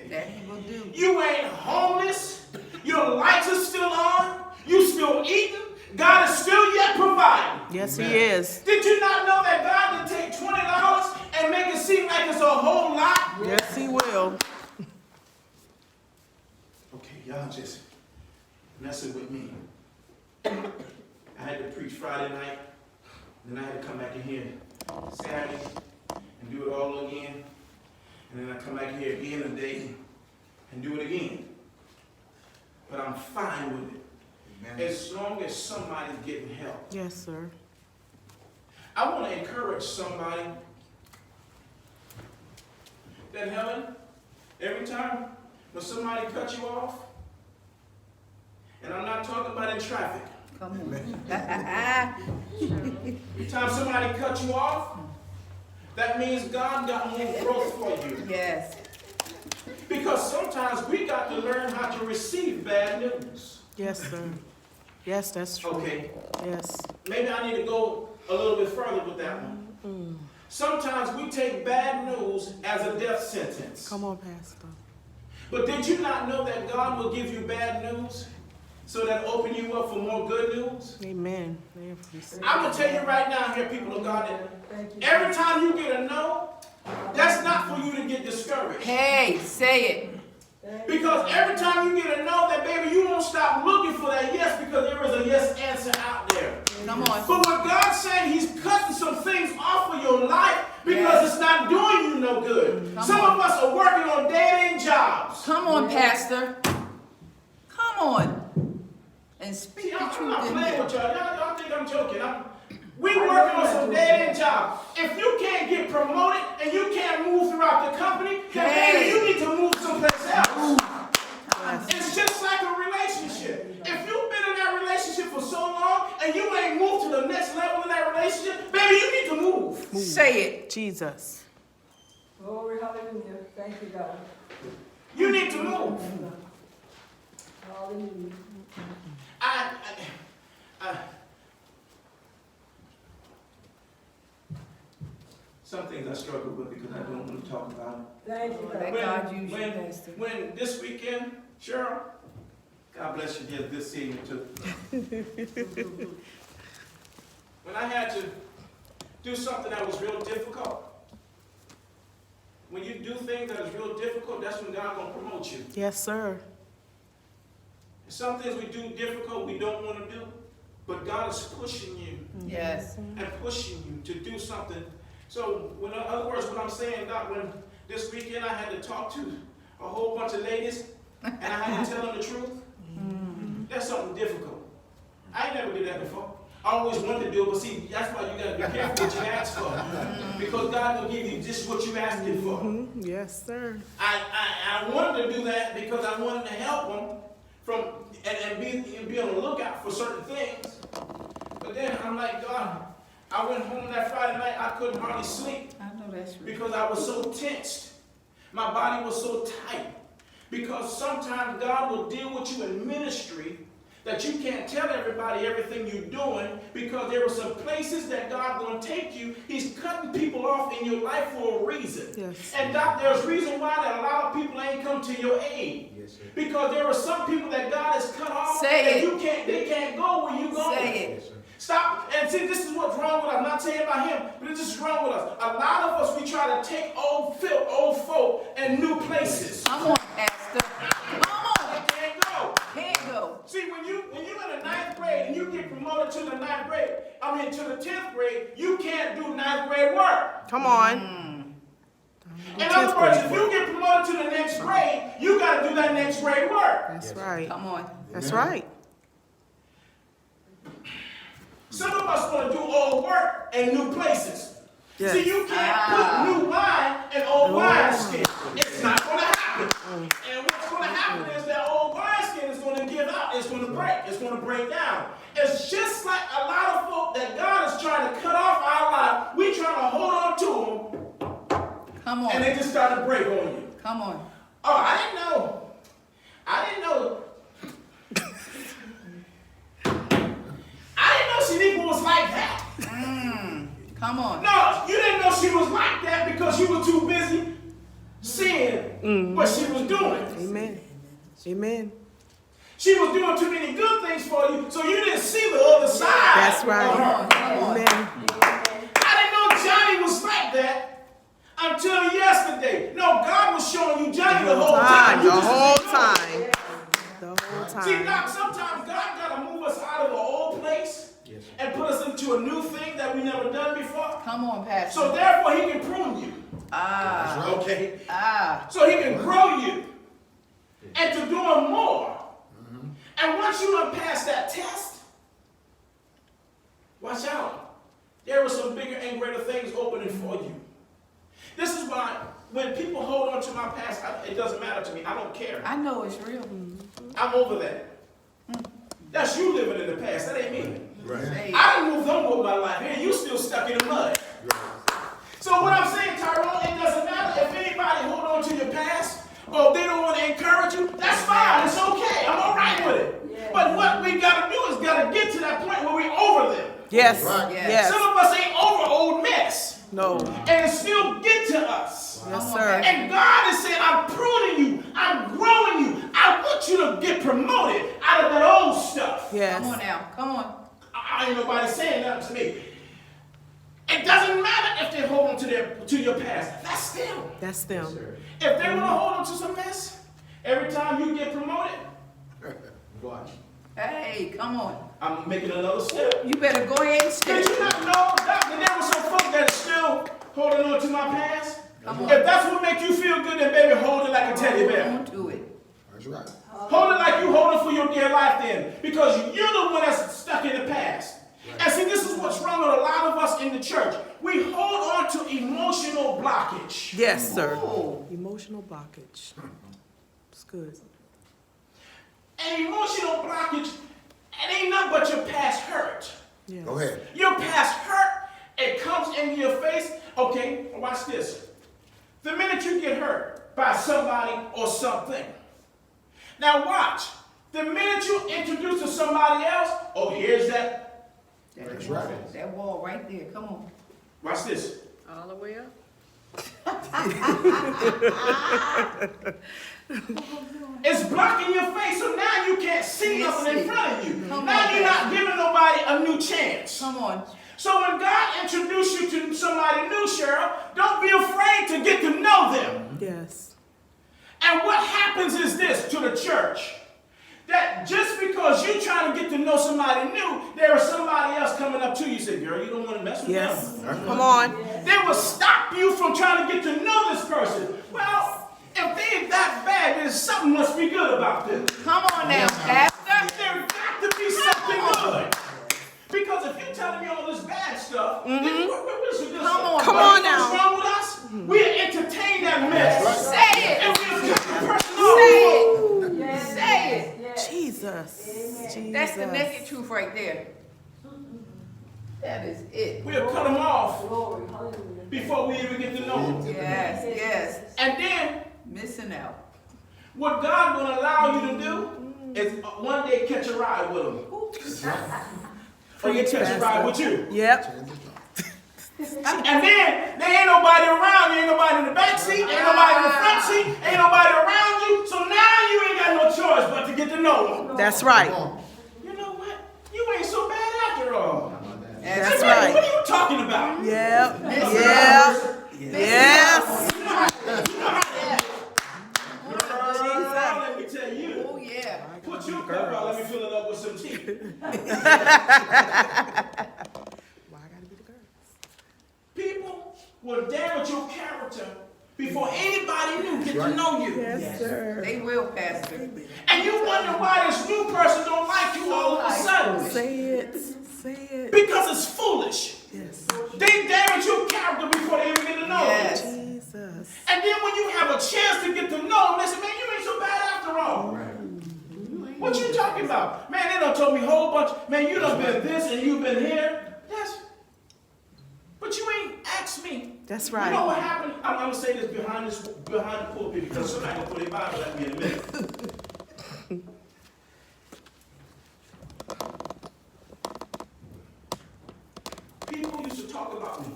That he will do. you ain't homeless. Your lights are still on. You still eating. God is still yet providing. Yes, he Amen. is. Did you not know that God can take $20 and make it seem like it's a whole lot? Yes, he will. Okay, y'all just messing with me. I had to preach Friday night, then I had to come back in here Saturday and do it all again. And then I come back here again today and do it again. But I'm fine with it. Amen. As long as somebody's getting help. Yes, sir. I want to encourage somebody that, Helen, every time when somebody cuts you off, and I'm not talking about in traffic, Come on. every time somebody cuts you off, that means God got more growth for you. Yes. Because sometimes we got to learn how to receive bad news. Yes, sir. Yes, that's true. Okay, Yes. maybe I need to go a little bit further with that one. Sometimes we take bad news as a death sentence. Come on, Pastor. But did you not know that God will give you bad news so that open you up for more good news? Amen. I'm going to tell you right now here, people of God, that Thank you. every time you get a no, that's not for you to get discouraged. Hey, say it. Thank you. Because every time you get a no, that baby, you won't stop looking for that yes because there is a yes answer out there. Come on. But what God's saying, he's cutting some things off of your life because Yes. it's not doing you no good. Come Some on. of us are working on dead-end jobs. Come on, Pastor. Come on. And speak See, the I'm truth not in playing here. with y'all. Y'all think I'm joking. We working on some dead-end jobs. If you can't get promoted and you can't move throughout the company, then Hey. maybe you need to move someplace else. Yes. It's just like a relationship. If you've been in that relationship for so long and you ain't moved to the next level in that relationship, baby, you need to move. Say it. Jesus. Glory, hallelujah. Thank you, God. You need to move. Hallelujah. Some things I struggle with because I don't want to talk about Thank you, Let God. God use you, Pastor. it. When this weekend, Cheryl, God bless you, dear, good seeing you too. When I had to do something that was real difficult, when you do things that is real difficult, that's when God gonna promote you. Yes, sir. Some things we do difficult, we don't want to do, but God is pushing you Yes. and pushing you to do something. So, in other words, what I'm saying, Doc, when this weekend I had to talk to a whole bunch of ladies and I had to tell them the truth, that's something difficult. I ain't never did that before. I always wanted to do it, but see, that's why you gotta be careful what you ask for. Because God will give you just what you're asking for. Yes, sir. I wanted to do that because I wanted to help them and be on the lookout for certain things. But then I'm like, God, I went home that Friday night, I couldn't hardly sleep I know that's right. because I was so tensed. My body was so tight. Because sometimes God will deal with you in ministry that you can't tell everybody everything you're doing because there are some places that God's going to take you. He's cutting people off in your life for a reason. Yes. And Doc, there's reason why that a lot of people ain't come to your aid. Yes, sir. Because there are some people that God has cut off Say and it. they can't go where you going. Say it. Yes, sir. Stop. And see, this is what's wrong with us. I'm not saying about him, but this is wrong with us. A lot of us, we try to take old filth, old folk, and new places. Come on, Pastor. Come on. Can't go. Can't go. See, when you're in the 9th grade and you get promoted to the 9th grade, to the 10th grade, you can't do 9th grade work. Come on. In other words, if you get promoted to the next grade, you got to do that next grade work. That's Yes. right. Come on. That's right. Some of us want to do old work in new places. Yes. See, you can't put new wine in old wineskin. It's not going to happen. And what's going to happen is that old wineskin is going to give out. It's going to break. It's going to break down. It's just like a lot of folk that God is trying to cut off our life. We trying to hold on to them, Come and they on. just start to break on you. Come on. Oh, I didn't know. Shaniqua was like that. Come on. No, you didn't know she was like that because you were too busy seeing what she was doing. Amen. Amen. She was doing too many good things for you, so you didn't see the other side. That's of right. her. Come on. Amen. I didn't know Johnny was like that until yesterday. No, God was showing you Johnny the whole time. You The just whole didn't know. time. The whole See, time. Doc, sometimes God got to move us out of the old place Yes, sir. and put us into a new thing that we never done before. Come on, Pastor. So therefore, he can prune you. Ah. That's right. Okay? Ah. So he can grow you into doing more. And once you done pass that test, watch out. There are some bigger and greater things opening for you. This is why when people hold on to my past, it doesn't matter to me. I don't care. I know it's real. I'm over that. That's you living in the past. That ain't me. Right. Say it. I done moved on with my life. Here, you still stuck in the mud. So what I'm saying, Tyrone, it doesn't matter if anybody hold on to your past or if they don't want to encourage you, that's fine. It's okay. I'm all right with it. Yeah. But what we got to do is got to get to that point where we over them. Yes. Right. Yes. Some of us ain't over old mess. No. And it still get to us. Yes, Come on, sir. And God is saying, I'm pruning you. I'm growing you. I want you to get promoted out of that old stuff. Yes. Come on now. Come on. I ain't nobody saying nothing to me. It doesn't matter if they hold on to your past. That's them. That's them. If they want to hold on to some mess, every time you get promoted, watch. Hey, come on. I'm making another step. You better go ahead and Did step. you not know that there were some folks that are still holding on to my past? Come on. If that's what makes you feel good, then baby, hold it like a teddy bear. On to it. That's right. Hold it like you hold it for your dear life then. Because you're the one that's stuck in the past. And see, this is what's wrong with a lot of us in the church. We hold on to emotional blockage. Yes, sir. Oh. Emotional blockage. It's good. An emotional blockage, it ain't nothing but your past hurt. Yes. Go ahead. Your past hurt, it comes into your face. Okay, watch this. The minute you get hurt by somebody or something. Now watch. The minute you introduce to somebody else, oh, here's that. That's right. That wall right there. Come on. Watch this. All the way up. It's blocking your face, so now you can't see Can't nothing in see. front of you. Come Now on, you're not Daddy. giving nobody a new chance. Come on. So when God introduces you to somebody new, Cheryl, don't be afraid to get to know them. Yes. And what happens is this to the church. That just because you're trying to get to know somebody new, there is somebody else coming up to you and say, girl, you don't want to mess with Yes. them. Come on. They will stop you from trying to get to know this person. Well, if they ain't that bad, then something must be good about them. Come on now, Pastor. There got to be something good. Because if you're telling me all this bad stuff, then what is this? Come on, Come on now. What's wrong with us? We entertain that mess. Say it. And we'll cut the person Say off. it. Yes. Say it. Yes. Jesus. Jesus. That's the naked truth right there. That is it. We'll cut them off Glory. Hallelujah. before we even get to know them. Yes, yes. And then, Missing out. what God will allow you to do is one day catch a ride with them. Or you catch a ride with you. Yep. And then, there ain't nobody around you, ain't nobody in the back seat, ain't nobody in the front seat, ain't nobody around you. So now you ain't got no choice but to get to know them. That's right. Come on. You know what? You ain't so bad after all. That's Hey, right. what are you talking about? Yep. Yep. Yes. Girl, let me tell you. Oh, yeah. Put your cup out, let me fill it up with some tea. Why I gotta be the girl? People will damage your character before anybody new get to know you. Yes, sir. They will, Pastor. And you wonder why this new person don't like you all of a sudden. Say it. Say it. Because it's foolish. Yes. They damage your character before they even get to know Yes. you. Jesus. And then when you have a chance to get to know them, they say, man, you ain't so bad after all. What you talking about? Man, they done told me a whole bunch. Man, you done been this and you been here. Yes. But you ain't asked me. That's You know right. what happened? I'm going to say this behind the pulpit because somebody will put their Bible at me in a minute. People used to talk about me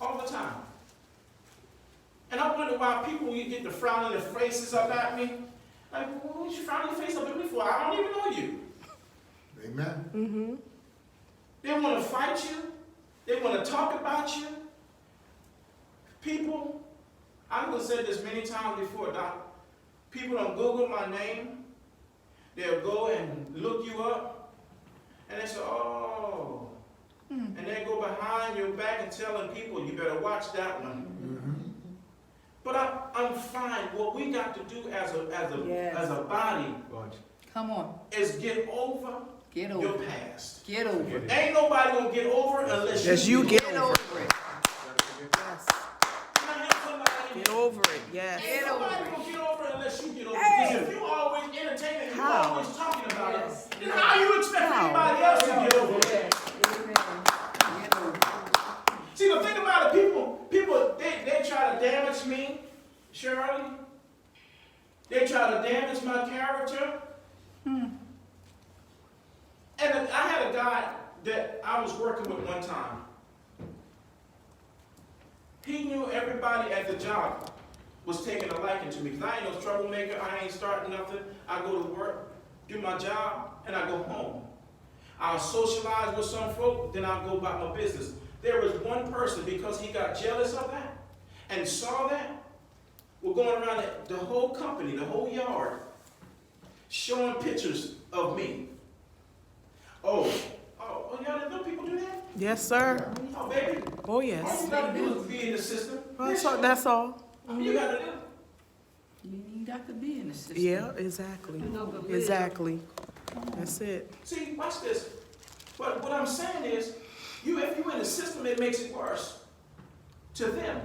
all the time. And I wonder why people, you get the frowning their faces up at me. Like, what you frowning your face up at me for? I don't even know you. Amen. Mm-hmm. They want to fight you. They want to talk about you. People, I'm going to say this many times before, Doc. People don't Google my name. They'll go and look you up. And they say, oh. And they go behind your back and telling people, you better watch that one. But I'm fine. What we got to do as a body Come on. is get over Get your over it. past. Get over it. Ain't nobody gonna get over it unless Yes, you get Get over over it. it. Yes. Can I have somebody in Get here? over it. Yes. Ain't Get nobody over it. gonna get over it unless you get over it. Hey. Because if you always entertaining and you How? always talking about Yes. it, then how you expect How? anybody else to get over it? Yes. Amen. Get over it. See, the thing about it, people, they try to damage me, Shirley. They try to damage my character. And I had a guy that I was working with one time. He knew everybody at the job was taking a liking to me. Because I ain't no troublemaker. I ain't starting nothing. I go to work, do my job, and I go home. I'll socialize with some folk, then I'll go about my business. There was one person, because he got jealous of that and saw that, we're going around the whole company, the whole yard, showing pictures of me. Oh, y'all didn't know people do that? Yes, sir. Oh, baby. Oh, All yes. you gotta do is be in the system. That's all. You gotta do. You ain't got to be in the system. Yeah, exactly. Exactly. That's it. See, watch this. But what I'm saying is, if you're in the system, it makes it worse to them.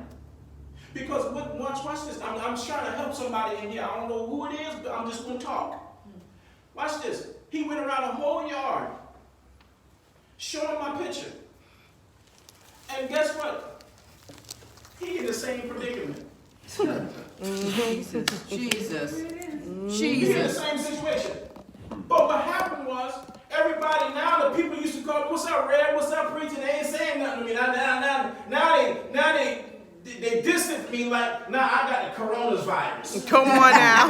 Because watch this. I'm trying to help somebody in here. I don't know who it is, but I'm just gonna talk. Watch this. He went around the whole yard showing my picture. And guess what? He in the same predicament. Jesus. Jesus. He in the Jesus. same situation. But what happened was, everybody now, the people used to call me, what's up, Red? What's up, preacher? They ain't saying nothing to me. Now they distance me like, nah, I got the coronavirus. Come on now.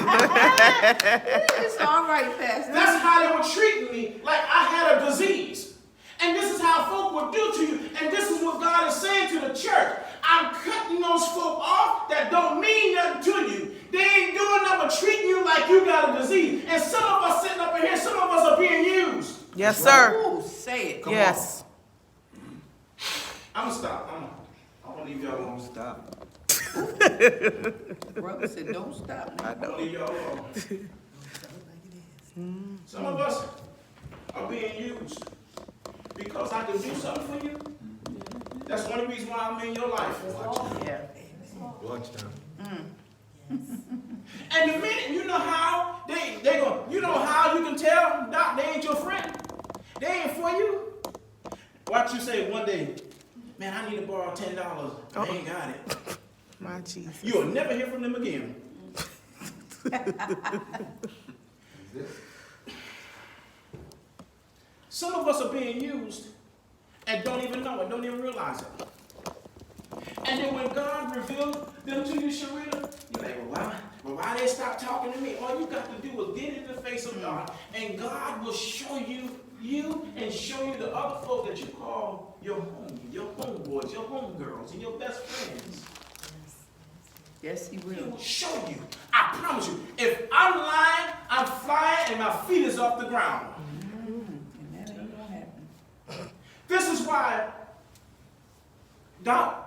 It's all right, Pastor. That's how they were treating me, like I had a disease. And this is how folk will do to you. And this is what God is saying to the church. I'm cutting those folk off that don't mean nothing to you. They ain't doing nothing but treating you like you got a disease. And some of us sitting up in here, some of us are being used. Yes, sir. Ooh, say it. Yes. I'm going to stop. I'm going to leave y'all alone. Stop. Brother said, don't stop. I'm going to leave y'all alone. Some of us are being used because I can do something for you. That's the only reason why I'm in your life. Yeah. Watch now. And the minute you know how you know how you can tell Doc, they ain't your friend. They ain't for you. Watch you say one day, man, I need to borrow $10. I ain't got it. My Jesus. You'll never hear from them again. Some of us are being used and don't even know it, don't even realize it. And then when God revealed them to you, Sharita, you're like, well, why they stop talking to me? All you got to do is get in the face of God, and God will show you and show you the other folk that you call your homie, your homeboys, your homegirls, and your best friends. Yes, he He will. will show you. I promise you. If I'm lying, I'm flying, and my feet is off the ground. And that ain't gonna happen. This is why, Doc,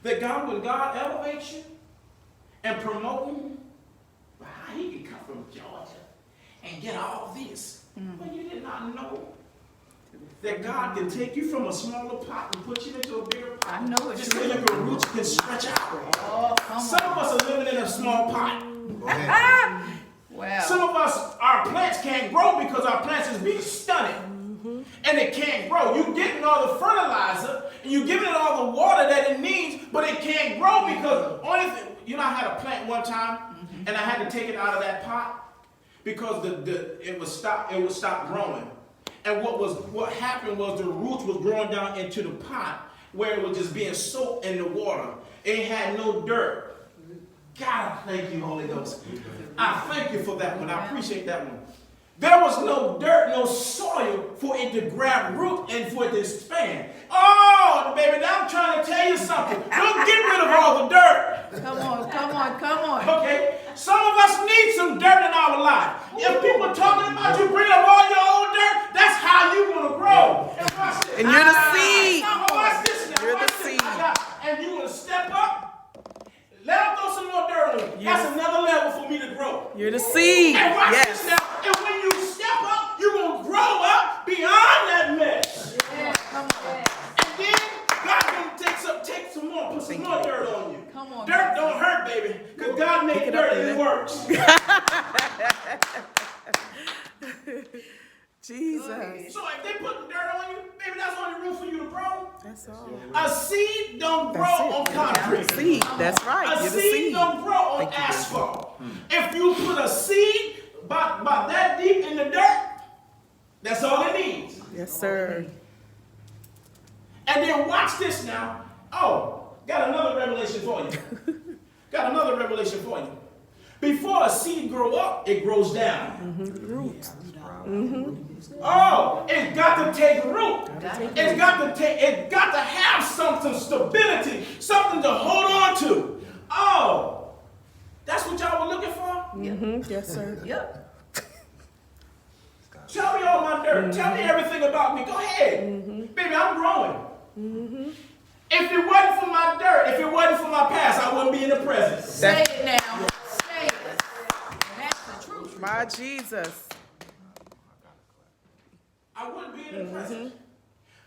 that God, when God elevates you and promote you, well, how he can come from Georgia and get all this? But you did not know that God can take you from a smaller pot and put you into a bigger pot. I know it. Just so your roots can stretch out. Oh, come Some on. of us are living in a small pot. Go ahead. Wow. Some of us, our plants can't grow because our plants is being stunted. And it can't grow. You're getting all the fertilizer and you're giving it all the water that it needs, but it can't grow because only thing, you know, I had a plant one time and I had to take it out of that pot because it would stop growing. And what happened was the roots was growing down into the pot where it was just being soaked in the water. It had no dirt. God, I thank you, Holy Ghost. I thank you for that one. I appreciate that one. There was no dirt, no soil for it to grab root and for it to expand. Oh, baby, now I'm trying to tell you something. Don't get rid of all the dirt. Come on. Okay? Some of us need some dirt in our life. If people are talking about you, bring up all your old dirt, that's how you're going to grow. And watch this. And you're the seed. Watch this now. You're the Watch this. seed. And you're going to step up. Let them throw some more dirt on you. That's another level for me to grow. You're the seed. And watch Yes. this now. And when you step up, you're going to grow up beyond that mess. Yeah, come on. And then God going to take some more, put some more dirt on you. Come on. Dirt don't hurt, baby, because God made it up, dirt and it baby. works. Jesus. So if they put dirt on you, baby, that's only room for you to grow. That's all. A seed don't grow That's it. on concrete. Seed. That's right. A You're the seed seed. don't grow on Thank you, baby. asphalt. If you put a seed about that deep in the dirt, that's all it needs. Yes, sir. And then watch this now. Oh, got another revelation for you. Got another revelation for you. Before a seed grow up, it grows down. Roots. Oh, it got to take root. It's got to have some stability, something to hold on to. Oh, that's what y'all were looking for? Yes, sir. Yep. Tell me all my dirt. Tell me everything about me. Go ahead. Baby, I'm growing. If it wasn't for my dirt, if it wasn't for my past, I wouldn't be in the present. Say it now. Say it. That's the truth. My Jesus. I wouldn't be in the present.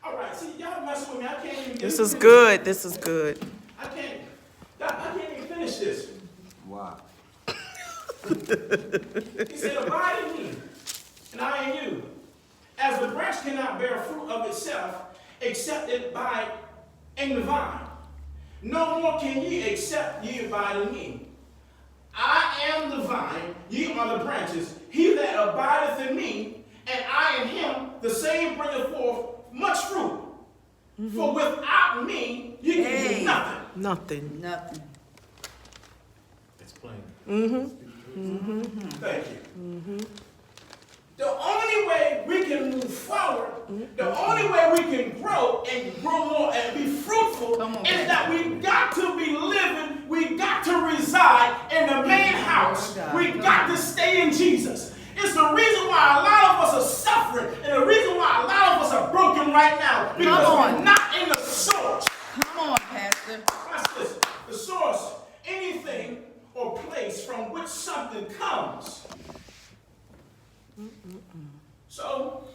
All right, see, y'all messing with me. I can't even get This it is finished. good. This is good. I can't even finish this. Wow. He said, abide in me, and I in you. As the branch cannot bear fruit of itself, except it abide in the vine. No more can ye except ye abide in me. I I am the vine, ye are the branches. He that abideth in me, and I in him, the same bringeth forth much fruit. For without me, you can do nothing. Nothing. Nothing. It's plain. Thank you. The only way we can move forward, the only way we can grow and grow more and be fruitful Come on, is that we got to be living, we got to reside in the main house. God. We got to stay in Jesus. It's the reason why a lot of us are suffering and the reason why a lot of us are broken right now because Come on. we're not in the source. Come on, Pastor. Watch this. The source, anything or place from which something comes. So,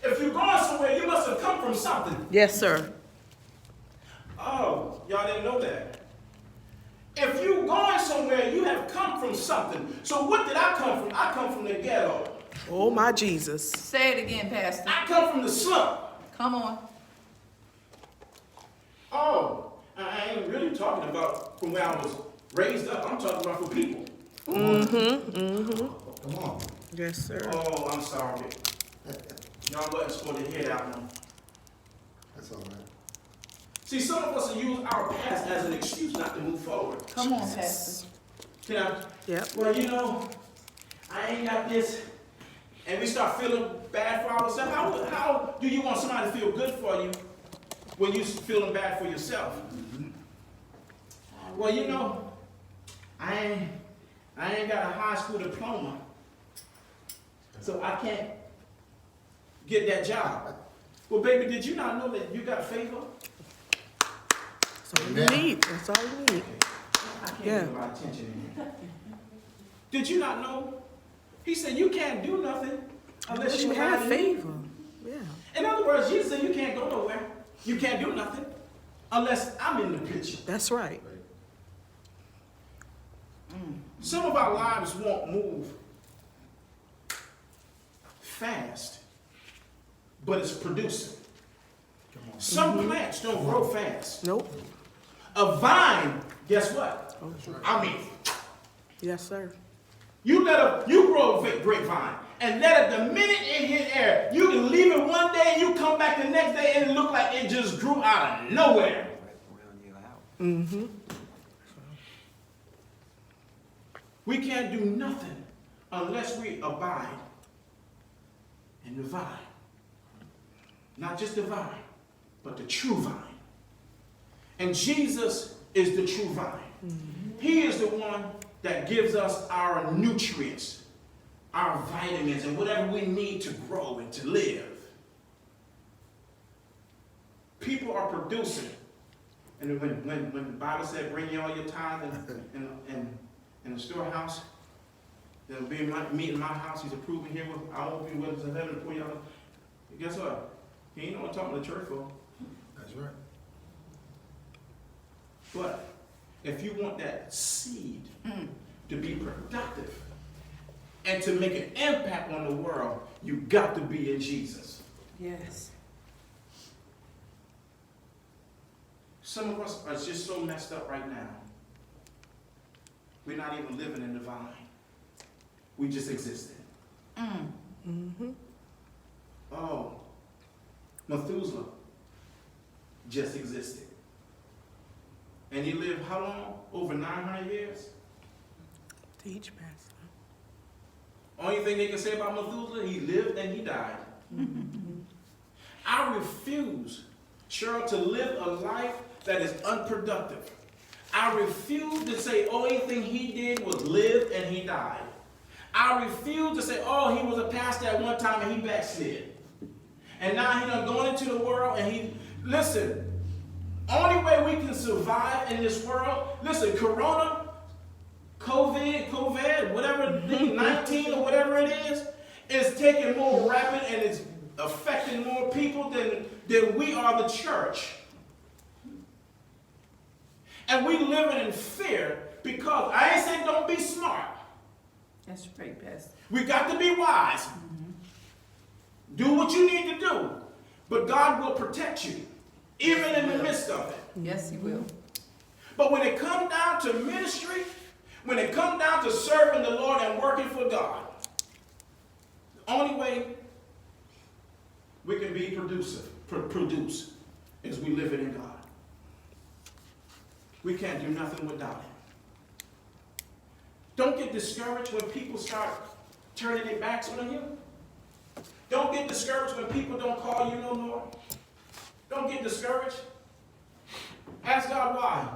if you're going somewhere, you must have come from something. Yes, sir. Oh, y'all didn't know that. If you're going somewhere, you have come from something. So what did I come from? I come from the ghetto. Oh, my Jesus. Say it again, Pastor. I come from the slum. Come on. Oh, I ain't really talking about from where I was raised up. I'm talking about for people. Come on. Yes, sir. Oh, I'm sorry. Y'all wasn't supposed to hear that one. That's all right. See, some of us will use our past as an excuse not to move forward. Come on, Pastor. Can I? Yep. Well, you know, I ain't got this. And we start feeling bad for ourselves. How do you want somebody to feel good for you when you're feeling bad for yourself? Well, you know, I ain't got a high school diploma, so I can't get that job. Well, baby, did you not know that you got favor? That's all you need. That's all you need. I can't Yeah. get my attention in here. Did you not know? He said you can't do nothing unless Unless you you have have me. favor. Yeah. In other words, Jesus said you can't go nowhere. You can't do nothing unless I'm in the picture. That's right. Some of our lives won't move fast, but it's producing. Some plants don't grow fast. Nope. A vine, guess what? I mean, Yes, sir. you grow a grapevine, and let it the minute it hit air, you can leave it one day and you come back the next day and it look like it just grew out of nowhere. We can't do nothing unless we abide in the vine. Not just the vine, but the true vine. And Jesus is the true vine. He is the one that gives us our nutrients, our vitamins, and whatever we need to grow and to live. People are producing. And when the Bible said, bring you all your tithe in the storehouse, there'll be meat in my house. He's approving here. I won't be with us in heaven for y'all. Guess what? He ain't no one talking to church for. That's right. But if you want that seed to be productive and to make an impact on the world, you got to be in Jesus. Yes. Some of us are just so messed up right now. We're not even living in the vine. We just existing. Oh, Methuselah just existed. And he lived how long? Over 900 years? Teach, Pastor. Only thing they can say about Methuselah, he lived and he died. I refuse, Cheryl, to live a life that is unproductive. I refuse to say only thing he did was live and he died. I refuse to say, oh, he was a pastor at one time and he backslid. And now he done going into the world and he, listen, only way we can survive in this world, listen, Corona, COVID, whatever, 19 or whatever it is taking more rapid and it's affecting more people than we are the church. And we living in fear because, I ain't saying don't be smart. That's right, Pastor. We got to be wise. Do what you need to do. But God will protect you, even in the midst of it. Yes, He will. But when it comes down to ministry, when it comes down to serving the Lord and working for God, the only way we can be produce is we live it in God. We can't do nothing without Him. Don't get discouraged when people start turning their backs on you. Don't get discouraged when people don't call you no more. Don't get discouraged. Ask God why.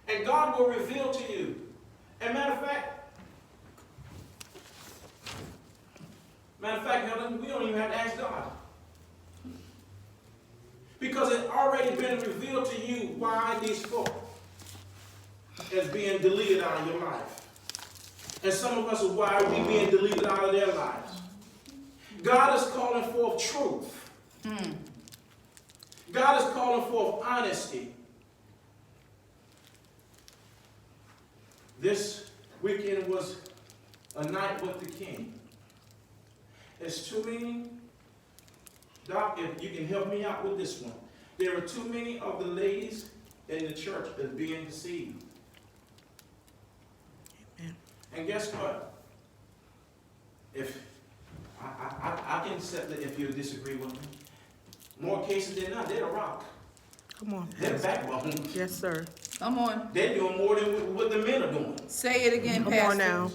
And God will reveal to you. And matter of fact, Helen, we don't even have to ask God. Because it's already been revealed to you why these folk is being deleted out of your life. And some of us are why we being deleted out of their lives. God is calling forth truth. God is calling forth honesty. This weekend was a night with the King. There's too many. Doc, if you can help me out with this one. There are too many of the ladies in the church that's being deceived. Amen. And guess what? If I can settle it if you disagree with me. More cases than not, they're a rock. Come on, They're Pastor. backbone. Yes, sir. Come on. They're doing more than what the men are doing. Say it again, Come Pastor. on now.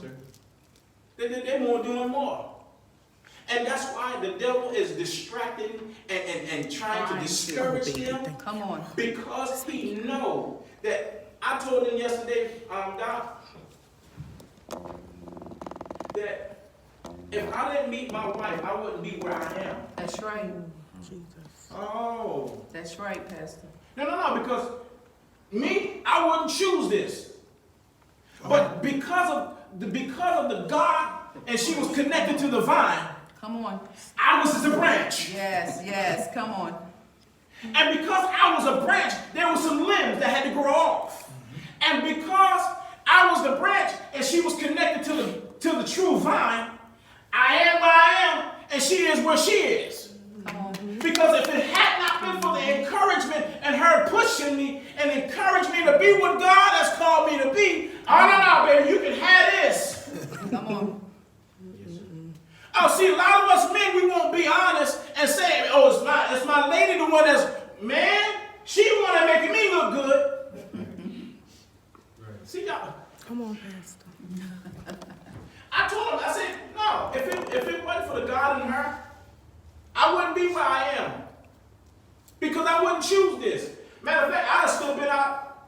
They're more doing more. And that's why the devil is distracting and trying to discourage them. Come on. Because he knows that, I told him yesterday, Doc, that if I didn't meet my wife, I wouldn't be where I am. That's right. Jesus. Oh. That's right, Pastor. No, because me, I wouldn't choose this. But because of the God, and she was connected to the vine, Come on. I was the branch. Yes, come on. And because I was a branch, there were some limbs that had to grow off. And because I was the branch and she was connected to the true vine, I am where I am and she is where she is. Come on. Because if it had not been for the encouragement and her pushing me and encouraging me to be what God has called me to be, oh no, baby, you can have this. Come on. Oh, see, a lot of us men, we won't be honest and say, oh, it's my lady the one that's, man, she the one that making me look good. Right. See, y'all, Come on, Pastor. I told him, I said, no, if it wasn't for the God in her, I wouldn't be where I am. Because I wouldn't choose this. Matter of fact, I'd have still been out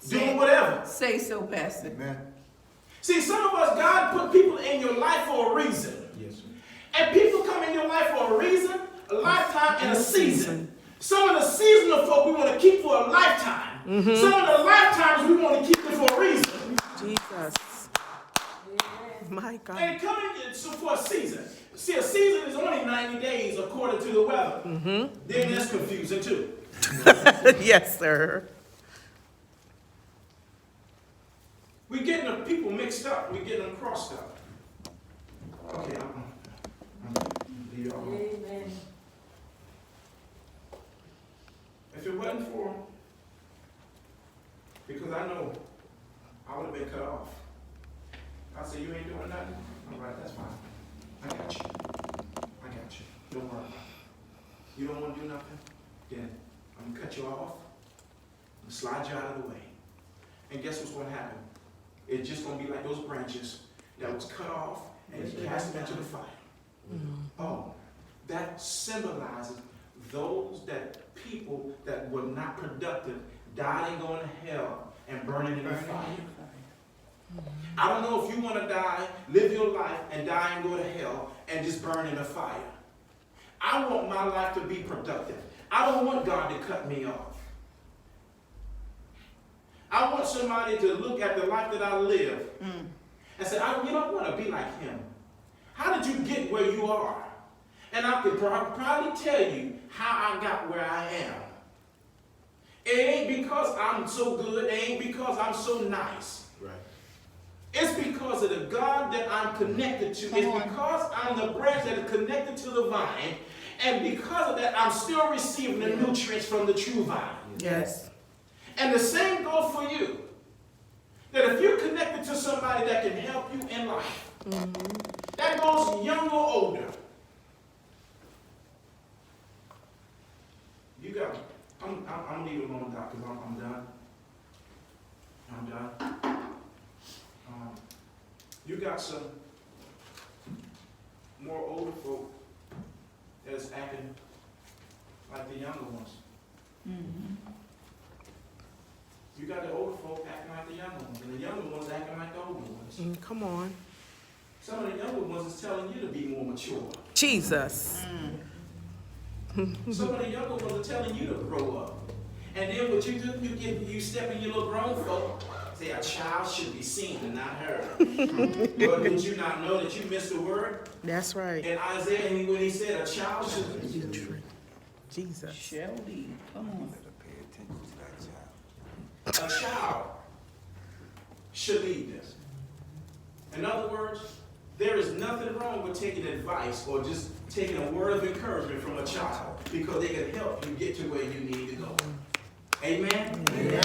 doing whatever. Say so, Pastor. Amen. See, some of us, God put people in your life for a reason. Yes, sir. And people come in your life for a reason, a lifetime, and a season. Some of the seasonal folk we want to keep for a lifetime. Some of the lifetimes we want to keep them for a reason. Jesus. My God. And coming in for a season. See, a season is only 90 days according to the weather. Then that's confusing too. Yes, sir. We're getting the people mixed up. We're getting them crossed up. Okay, I'm leave y'all alone. Amen. If it wasn't for him, because I know I would have been cut off. I said, you ain't doing nothing? All right, that's fine. I got you. Don't worry about it. You don't want to do nothing? Then I'm going to cut you off. I'm going to slide you out of the way. And guess what's going to happen? It's just going to be like those branches that was cut off and he cast them into the fire. Oh, that symbolizes those people that were not productive, died and going to hell and burning in the fire. I don't know if you want to die, live your life, and die and go to hell and just burn in the fire. I want my life to be productive. I don't want God to cut me off. I want somebody to look at the life that I live and say, you don't want to be like him. How did you get where you are? And I could probably tell you how I got where I am. It ain't because I'm so good. It ain't because I'm so nice. Right. It's because of the God that I'm connected to. It's because I'm the branch that is connected to the vine. And because of that, I'm still receiving the nutrients from the true vine. Yes. And the same goes for you. That goes young or older. You got, I'm gonna leave it alone, Doc, because I'm done. I'm done. You got some more older folk that's acting like the younger ones. You got the older folk acting like the younger ones, and the younger ones acting like the older ones. Come on. Some of the younger ones is telling you to be more mature. Jesus. Some of the younger ones are telling you to grow up. And then what you do, you step in your little grown folk, say a child should be seen and not heard. But did you not know that you missed a word? That's right. In Isaiah, when he said a child should be Jesus. Shelby, come on. a child should lead them. In other words, there is nothing wrong with taking advice or just taking a word of encouragement from a child because they can help you get to where you need to go. Amen? Amen.